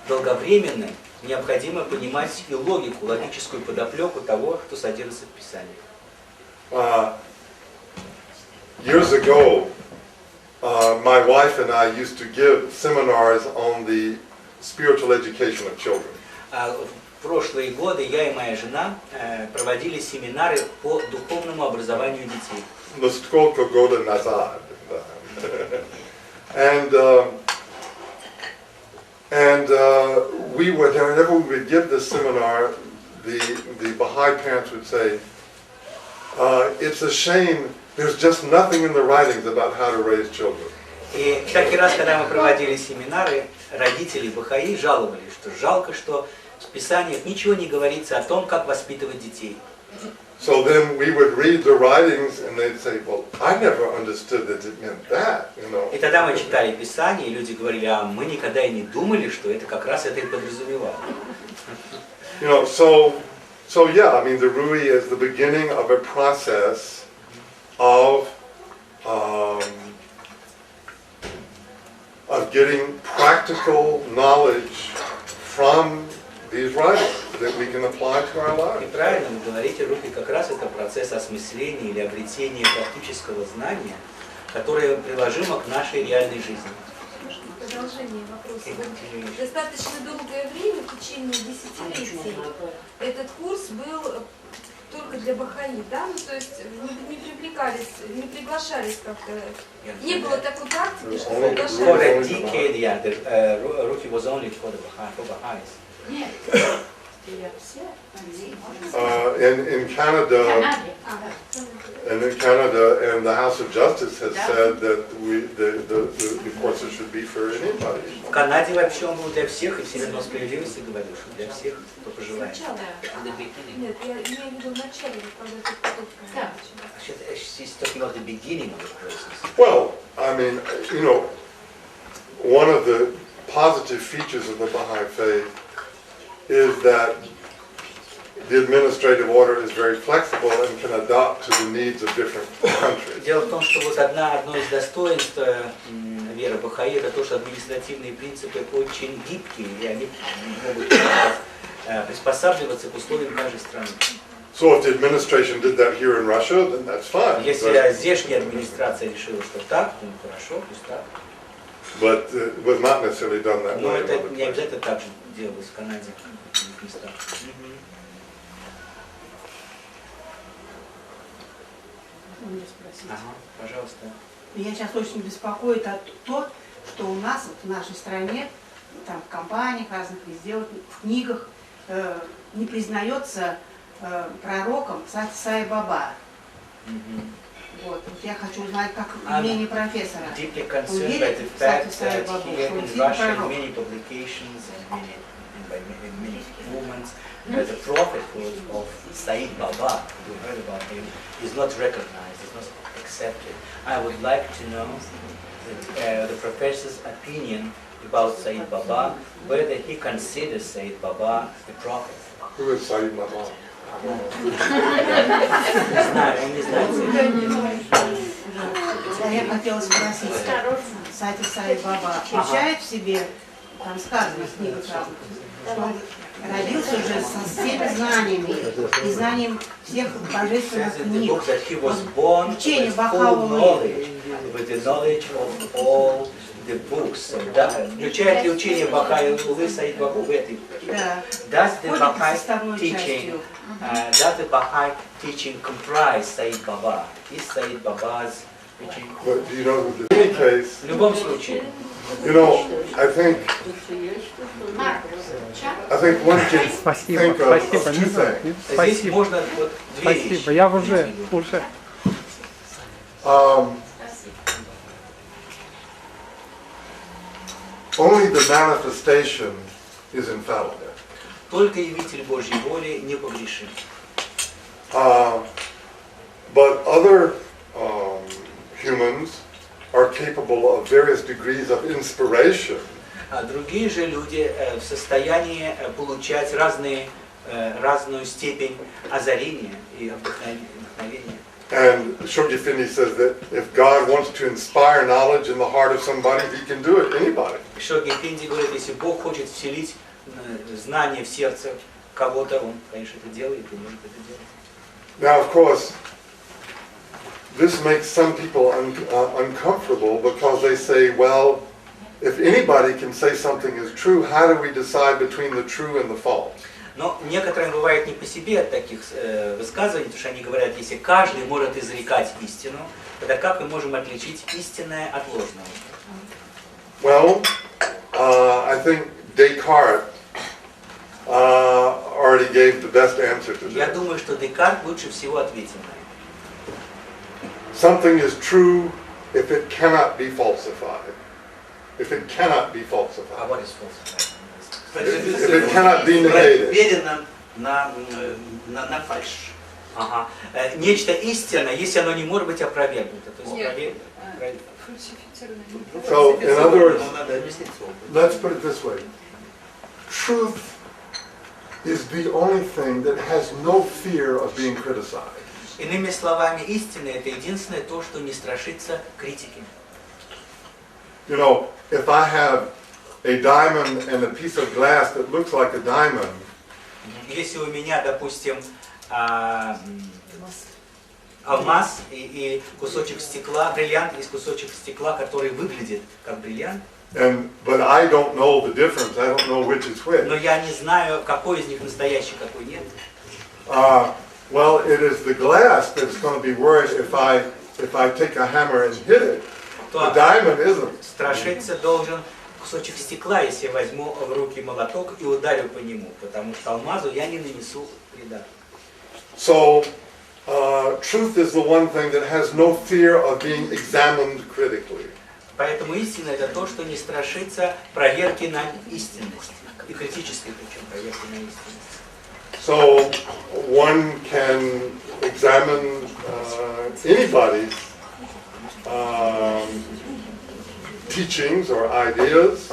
долговременным, необходимо понимать и логику, логическую подоплеку того, что содержится в Писании. Years ago, my wife and I used to give seminars on the spiritual education of children. В прошлые годы я и моя жена проводили семинары по духовному образованию детей. Насколько года назад. And we would, whenever we would give this seminar, the Baha'i parents would say, it's a shame, there's just nothing in the writings about how to raise children. И всякий раз, когда мы проводили семинары, родители Бахаи жаловались, что жалко, что в Писаниях ничего не говорится о том, как воспитывать детей. So then we would read the writings and they'd say, well, I never understood that it meant that, И тогда мы читали Писание, и люди говорили, а мы никогда и не думали, что это как раз это и подразумевало. So yeah, I mean, the Rui is the beginning of a process of getting practical knowledge from these writings that we can apply to our И lives. правильно вы говорите, Руки, как раз это процесс осмысления или обретения практического знания, которое приложимо к нашей реальной жизни. Продолжение вопроса. Достаточно долгое время, в течение десятилетий, этот курс был только для бахаи, да? Ну, то есть не привлекались, не приглашались как-то. Не было такой практики, что For a приглашали. decade, yeah, the Ruki was only for Baha'is. Нет. Я все. In Canada, Канаде. and in Canada, and the House of Justice has said that the courses should be for anybody. В Канаде вообще он был для всех, и Вселенная справедливости говорил, что для всех, кто пожелает. Нет, я имею в виду в начале, когда ты поток Да. She's talking about the beginning of the process. Well, I mean, you know, one of the positive features of the Baha'i faith is that the administrative order is very flexible and can adapt to the needs of different countries. Дело в том, что вот одно из достоинств веры Бахаи это то, что административные принципы очень гибкие, и они могут приспосабливаться к условиям каждой страны. So if the administration did that here in Russia, then that's fine. Если здешняя администрация решила, что так, ну хорошо, пусть так. But it was not necessarily done that Но way in это other не places. обязательно так же делалось в Канаде, в других местах. Мне спросить. Ага, пожалуйста. Меня сейчас очень беспокоит то, что у нас вот, в нашей стране, там, в компаниях разных, везде, вот, в книгах не признается пророком Сати Баба. Вот я хочу узнать, как мнение профессора. Deeply Он concerned by верит the в Сати fact that Бабу, here что он in сильный Russia, in пророк. many publications and by many movements, the prophethood of Said Baba, we heard about him, is not recognized, is not accepted. I would like to know the professor's opinion about Said Baba, whether he considers Said Baba a prophet. Who is Sayyid Baba? Не знаю, он не знает Said. Я хотела спросить, Сати Баба включает в себе, там сказано в книгах разных, что он родился уже со всеми знаниями и знанием всех божественных Says in the книг. book that he was born Учение with full Бахаулы. knowledge, with the knowledge of all the books. Да, включает ли учение Бахаулы Саид Бабу в этой? Да. Does the Входит Baha'i составной teaching, частью. does the Baha'i teaching comprise Said Baba? Is Said Baba's teaching? But you know, in any case, В любом случае, you know, I think one can Спасибо, think of спасибо, two не знаю. things. здесь Спасибо, можно вот две спасибо. вещи. Я уже. Only the manifestation is infallible. Только явитель Божьей воли непогрешим. But other humans are capable of various degrees of inspiration. А другие же люди в состоянии получать разную степень озарения и вдохновения. And Shoghi Finney says that if God wants to inspire knowledge in the heart of somebody, he can do it, anybody. Шоги Пинди говорит, если Бог хочет вселить знание в сердце кого-то, Он, конечно, это делает и может это делать. Now, of course, this makes some people uncomfortable because they say, well, if anybody can say something is true, how do we decide between the true and the false? Но некоторым бывает не по себе от таких высказываний, потому что они говорят, если каждый может изрекать истину, тогда как мы можем отличить истинное от ложного? Well, I think Descartes already gave the best answer to Я this. думаю, что Декарт лучше всего ответил на это. Something is true if it cannot be falsified. If it cannot be falsified. А what is falsified? If it cannot be negated. Проверено на фальшь. Ага. Нечто истинное, если оно не может быть опровергнуто. То есть Нет. проверено. Фальсифицированный. So, in other words, Надо объяснить слово. let's put it this way. Truth is the only thing that has no fear of being criticized. Иными словами, истина это единственное то, что не страшится критики. You know, if I have a diamond and a piece of glass that looks like a diamond, Если у меня, допустим, алмаз и кусочек стекла, бриллиант из кусочек стекла, который выглядит как бриллиант, but I don't know the difference. I don't know which is which. но я не знаю, какой из них настоящий, какой нет. Well, it is the glass that's going to be worried if I take a hammer and hit it. The diamond isn't. Страшиться должен кусочек стекла, если я возьму в руки молоток и ударю по нему, потому что алмазу я не нанесу вреда. So, truth is the one thing that has no fear of being examined critically. Поэтому истина — это то, что не страшится проверки на истинность. И критической, причем, проверки на истинность. So, one can examine anybody's teachings or ideas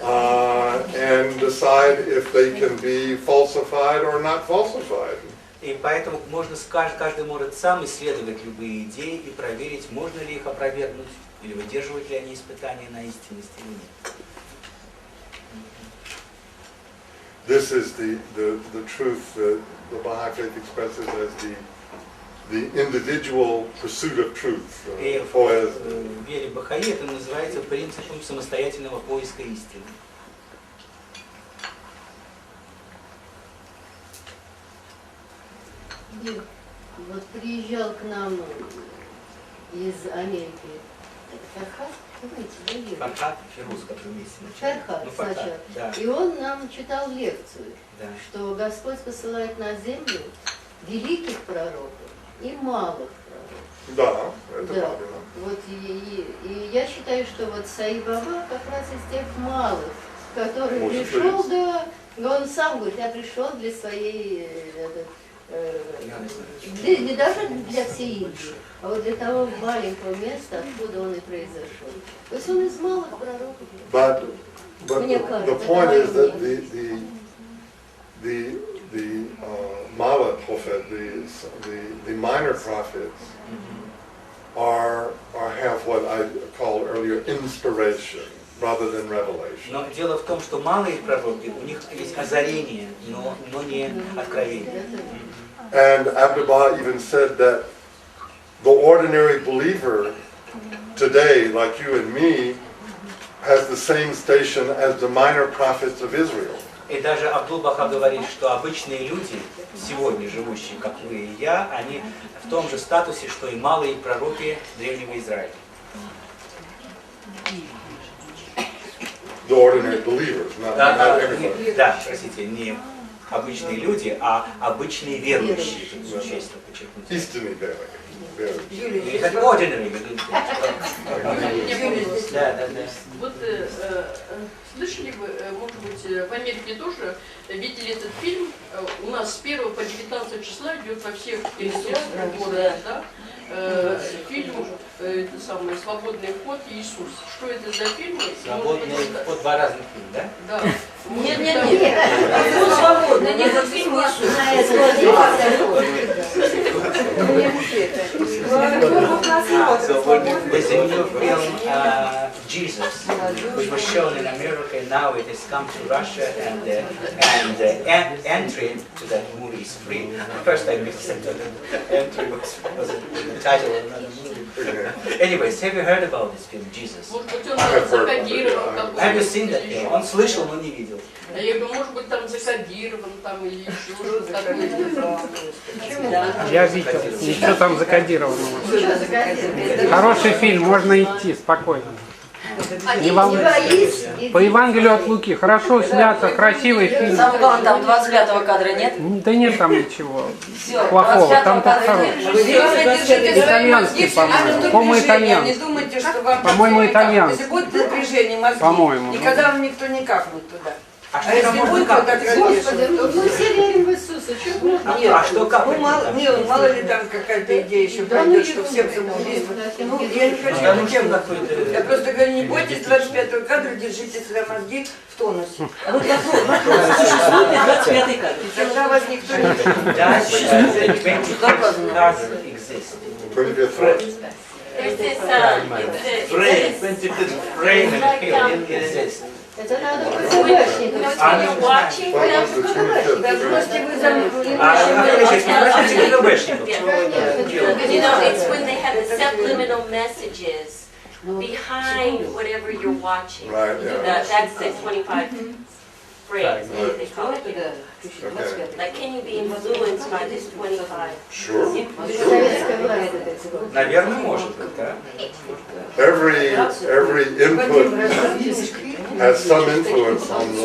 and decide if they can be falsified or not falsified. И поэтому каждый может сам исследовать любые идеи и проверить, можно ли их опровергнуть, или выдерживают ли они испытания на истинность или нет. This is the truth that the Baha'i faith expresses as the individual pursuit of truth. И в вере Бахаи это называется принципом самостоятельного поиска истины. Вот приезжал к нам из Америки Фархат, помните, да? Фархат, Фирус, который вместе начали. Фархат сначала. Да. И он нам читал лекцию, Да. что Господь посылает на землю великих пророков и малых пророков. Да, это Да. правильно. Вот и я считаю, что вот Саи Баба как раз из тех малых, который Может, пришел, есть. да, он сам говорит, я пришел для своей, не даже для всей Индии, а вот для того маленького места, откуда он и произошел. То есть он из малых пророков. But Мне the кажется, point это is that мое the Mala prophet, the minor prophets, have what I called earlier inspiration rather than revelation. Но дело в том, что малые пророки, у них есть озарение, но не откровение. And Abdu'l-Baha even said that the ordinary believer today, like you and me, has the same station as the minor prophets of Israel. И даже Абдул-Баха говорит, что обычные люди, сегодня живущие, как вы и я, они в том же статусе, что и малые пророки Древнего Израиля. The ordinary believers, not everybody. Да, простите, не обычные люди, а обычные верующие. Тут существенно подчеркнуть. Истинные верующие. Или как ordinary. Да. Вот слышали вы, может быть, в Америке тоже видели этот фильм? У нас с 1 по 19 числа идет во всех телевизорах города, да? Фильм, это самый «Свободный вход Иисус». Что это за фильм? Свободный вход, два разных фильма, да? Да. Нет. Иисус свободный, не этот фильм Иисус. So there's a new film, Jesus, which was shown in America, and now it has come to Russia, and entry to that movie is free. First I mixed it, entry was the title of another movie. Anyways, have you heard about this film, Jesus? Have you seen that film? Он слышал, но не видел. Я говорю, может быть, там закодирован, там или еще что-то такое. Я видел, ничего там закодированного. Хороший фильм, можно идти спокойно. Не волнуйтесь. По Евангелию от Луки. Хорошо снято, красивый фильм. Там 25-го кадра нет? Да нет там ничего Все, плохого, там только хороший. Итальянский, по-моему. Не думайте, что вам По-моему, итальянский. Если будет напряжение мозги, По-моему. никогда вам никто не капнет туда. А если будет, то так Господи, мы все верим в Иисуса. Что можно? Нет, а что капает? Мало ли там какая-то идея еще пройдет, что всем самоубийство. Ну, я не хочу эту тему. Я просто говорю, не бойтесь 25-го кадра, держите свои мозги в тонусе. А вот вопрос, существует 25-й кадр? И тогда вас никто не exists. Это надо КГБшников. You know, it's when they have the subliminal messages behind whatever you're watching. Right, yeah. That's the 25 phrase Right. that they call it here. Like, can you be influenced by this 25? Sure. Наверное, может быть, да? Every input has some influence on the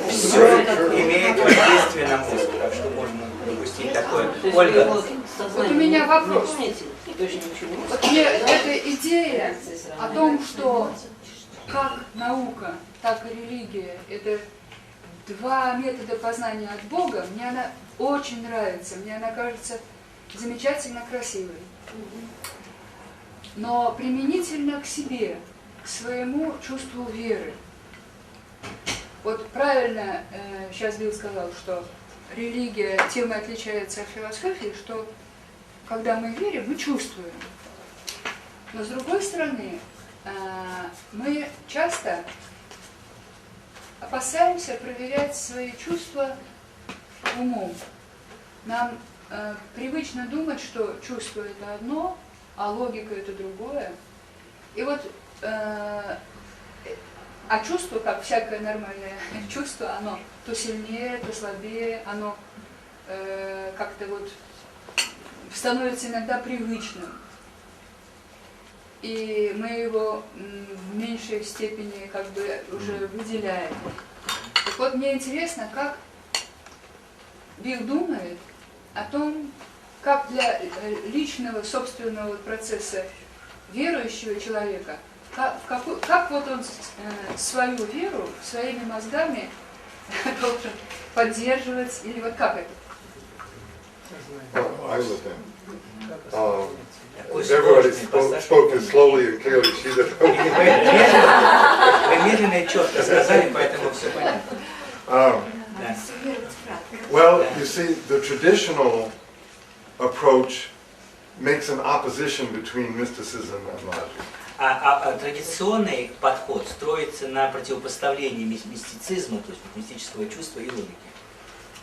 Все имеет воздействие на мозг, так что можно допустить такое. Ольга. Вот у меня вопрос. Вот мне эта идея о том, что как наука, так и религия – это два метода познания от Бога, мне она очень нравится, мне она кажется замечательно красивой. Но применительно к себе, к своему чувству веры. Вот правильно сейчас Билл сказал, что религия тем и отличается от философии, что когда мы верим, мы чувствуем. Но с другой стороны, мы часто опасаемся проверять свои чувства умом. Нам привычно думать, что чувство это одно, а логика это другое. И вот, а чувство, как всякое нормальное чувство, оно то сильнее, то слабее, оно как-то вот становится иногда привычным. И мы его в меньшей степени как бы уже выделяем. Так вот, мне интересно, как Билл думает о том, как для личного, собственного процесса верующего человека, как вот он свою веру своими мозгами должен поддерживать, или вот как это? Everybody spoke as slowly and clearly. She said, Вы медленно и четко сказали, поэтому все понятно. Well, you see, the traditional approach makes an opposition between mysticism and logic. Традиционный подход строится на противопоставлении мистицизма, то есть мистического чувства и логики.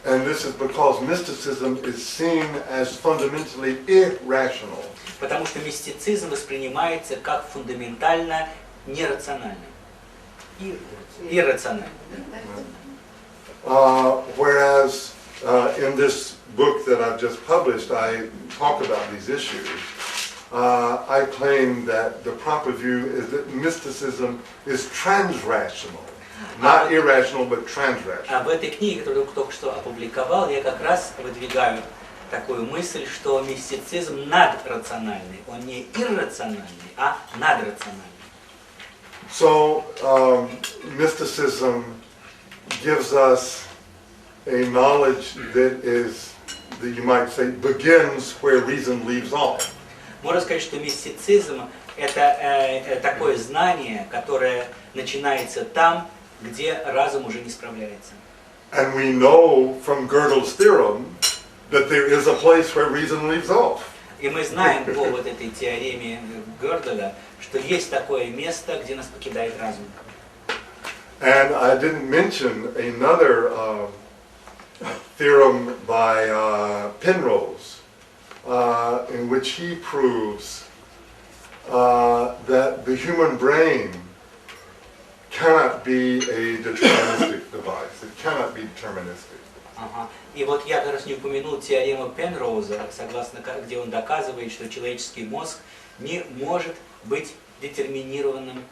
And this is because mysticism is seen as fundamentally irrational. Потому что мистицизм воспринимается как фундаментально нерациональный. Иррациональный. Whereas in this book that I've just published, I talk about these issues. I claim that the proper view is that mysticism is transrational. Not irrational, but transrational. В этой книге, которую я только что опубликовал, я как раз выдвигаю такую мысль, что мистицизм надрациональный. Он не иррациональный, а надрациональный. So, mysticism gives us a knowledge that is, that you might say, begins where reason leaves off. Можно сказать, что мистицизм – это такое знание, которое начинается там, где разум уже не справляется. And we know from Gödel's theorem that there is a place where reason leaves off. И мы знаем по вот этой теореме Гёделя, что есть такое место, где нас покидает разум. And I didn't mention another theorem by Penrose, in which he proves that the human brain cannot be a deterministic device. It cannot be deterministic. И вот я как раз не упомянул теорему Пенроуза, согласно где он доказывает, что человеческий мозг не может быть детерминированным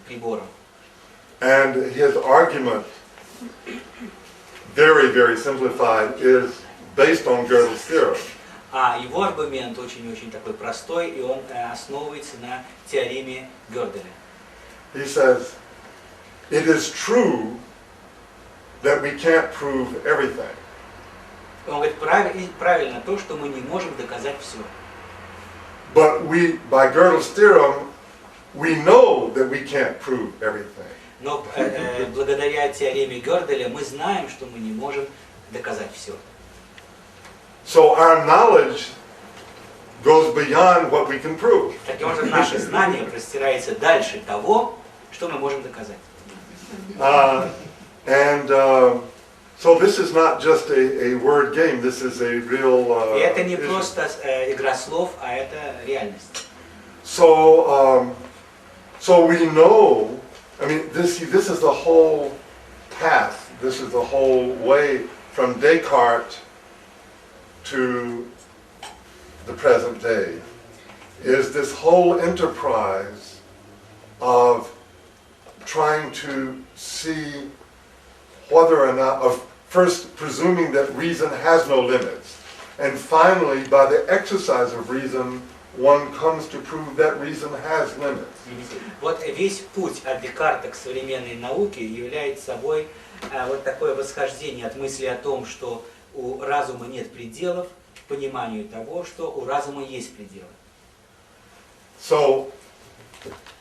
прибором. And his argument, very, very simplified, is based on Gödel's theorem. А его аргумент очень-очень такой простой, и он основывается на теореме Гёделя. He says, it is true that we can't prove everything. Он говорит, правильно то, что мы не можем доказать все. But we, by Gödel's theorem, we know that we can't prove everything. Но благодаря теореме Гёделя мы знаем, что мы не можем доказать все. So our knowledge goes beyond what we can prove. Таким образом, наше знание простирается дальше того, что мы можем доказать. So this is not just a word game. This is a real. И это не просто игра слов, а это реальность. So we know. I mean, this is the whole path, this is the whole way from Descartes to the present day, is this whole enterprise of trying to see whether or not, of first presuming that reason has no limits, and finally, by the exercise of reason, one comes to prove that reason has limits. Вот весь путь от Декарта к современной науке является собой вот такое восхождение от мысли о том, что у разума нет пределов, к пониманию того, что у разума есть пределы. So,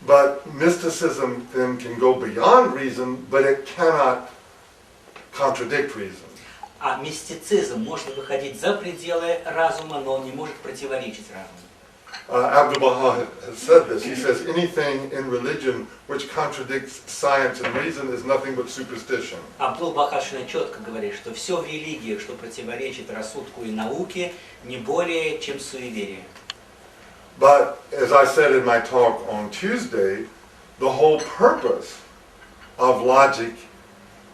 but mysticism then can go beyond reason, but it cannot contradict reason. А мистицизм может выходить за пределы разума, но он не может противоречить разуму. Abdu'l-Baha has said this. He says anything in religion which contradicts science and reason is nothing but superstition. Абдул-Баха четко говорит, что все в религии, что противоречит рассудку и науке, не более чем суеверие. But as I said in my talk on Tuesday, the whole purpose of logic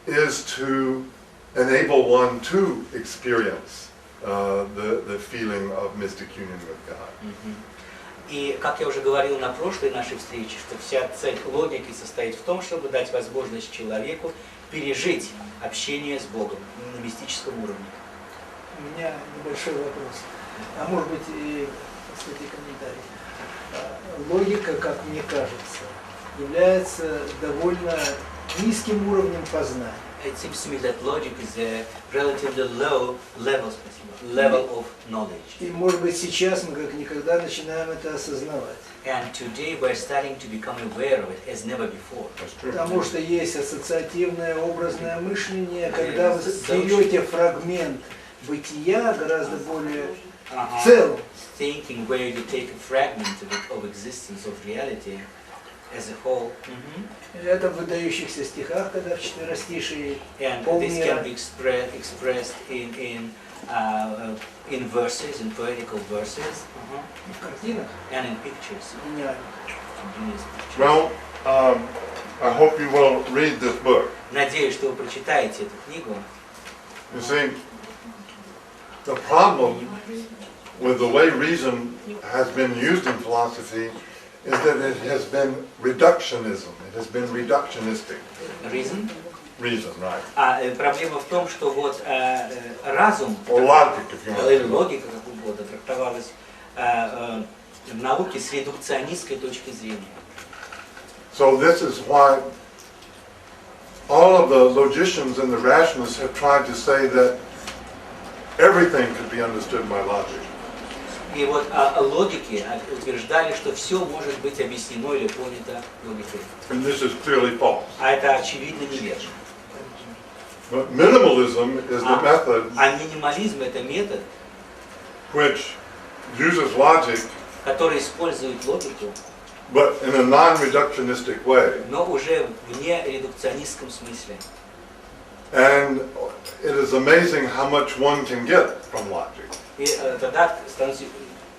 is to enable one to experience the feeling of mystic union with God. И, как я уже говорил на прошлой нашей встрече, что вся цель логики состоит в том, чтобы дать возможность человеку пережить общение с Богом на мистическом уровне. У меня небольшой вопрос, а может быть и, кстати, комментарий. Логика, как мне кажется, является довольно низким уровнем познания. It seems to me that logic is a relatively low level of knowledge. И может быть сейчас мы как никогда начинаем это осознавать. And today we're starting to become aware of it as never before. Потому что есть ассоциативное образное мышление, когда вы берете фрагмент бытия гораздо более целым. Thinking where you take a fragment of existence, of reality as a whole. Это в выдающихся стихах, когда в четверостишии And this can be expressed in verses, in poetical verses, в картинах, and in pictures. Well, I hope you will read this book. Надеюсь, что вы прочитаете эту книгу. You see, the problem with the way reason has been used in philosophy is that it has been reductionism. It has been reductionistic. Reason? Reason, right. Проблема в том, что вот разум, или логика, как угодно, трактовалась в науке с редукционистской точки зрения. So this is why all of the logicians and the rationalists have tried to say that everything could be understood by logic. И вот логики утверждали, что все может быть объяснено или понято логикой. And this is clearly false. А это очевидно неверно. But minimalism is the method минимализм это метод, which uses logic, который использует логику, but in a non-reductionistic way. но уже в нередукционистском смысле. And it is amazing how much one can get from logic. И тогда становится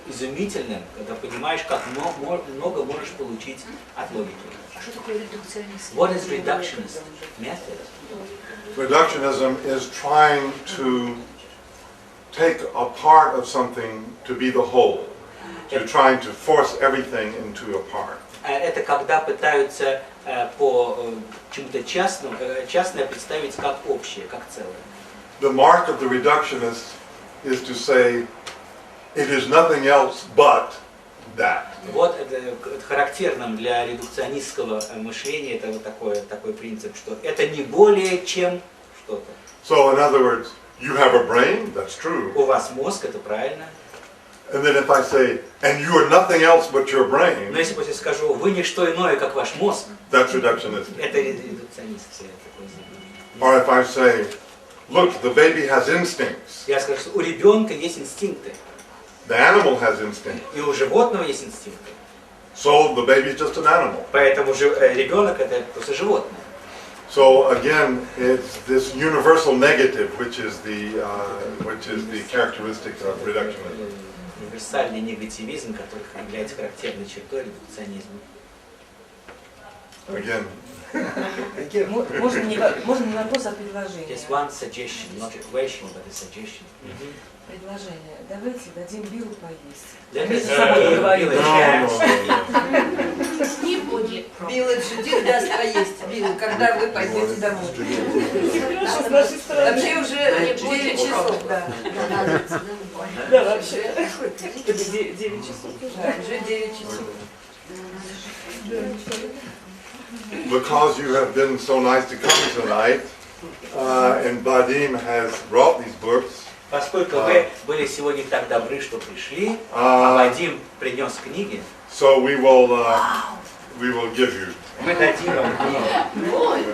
изумительным, когда понимаешь, как много можешь получить от логики. А что такое редукционизм? What is reductionist method? Reductionism is trying to take a part of something to be the whole. You're trying to force everything into a part. Это когда пытаются по чему-то частное представить как общее, как целое. The mark of the reductionist is to say it is nothing else but that. Вот это характерным для редукционистского мышления это вот такой принцип, что это не более чем что-то. So in other words, you have a brain, that's true. У вас мозг, это правильно. And then if I say, and you are nothing else but your brain, но если я скажу, вы не что иное, как ваш мозг, that's reductionistic. Это редукционистское такое заявление. Or if I say, look, the baby has instincts. Я скажу, что у ребенка есть инстинкты. The animal has instincts. И у животного есть инстинкты. So the baby is just an animal. Поэтому ребенок это просто животное. So again, it's this universal negative, which is the characteristic of reductionism. Универсальный негативизм, который является характерной чертой редукционизма. Again. Можно не вопрос, а предложение. Just one suggestion, not a question, but a suggestion. Предложение. Давайте дадим Биллу поесть. Let Между собой us договорились. give Bill a chance. Не будет Билл Джудит даст поесть. Билл, когда вы пойдете домой? Хорошо, с нашей стороны. Вообще уже 9 часов. Да, Да, вообще. 9 часов. да, уже 9 часов. Because you have been so nice to come tonight, and Vadim has brought these books, Поскольку вы были сегодня так добры, что пришли, а Вадим принес книги, so we will give you. мы дадим вам книги.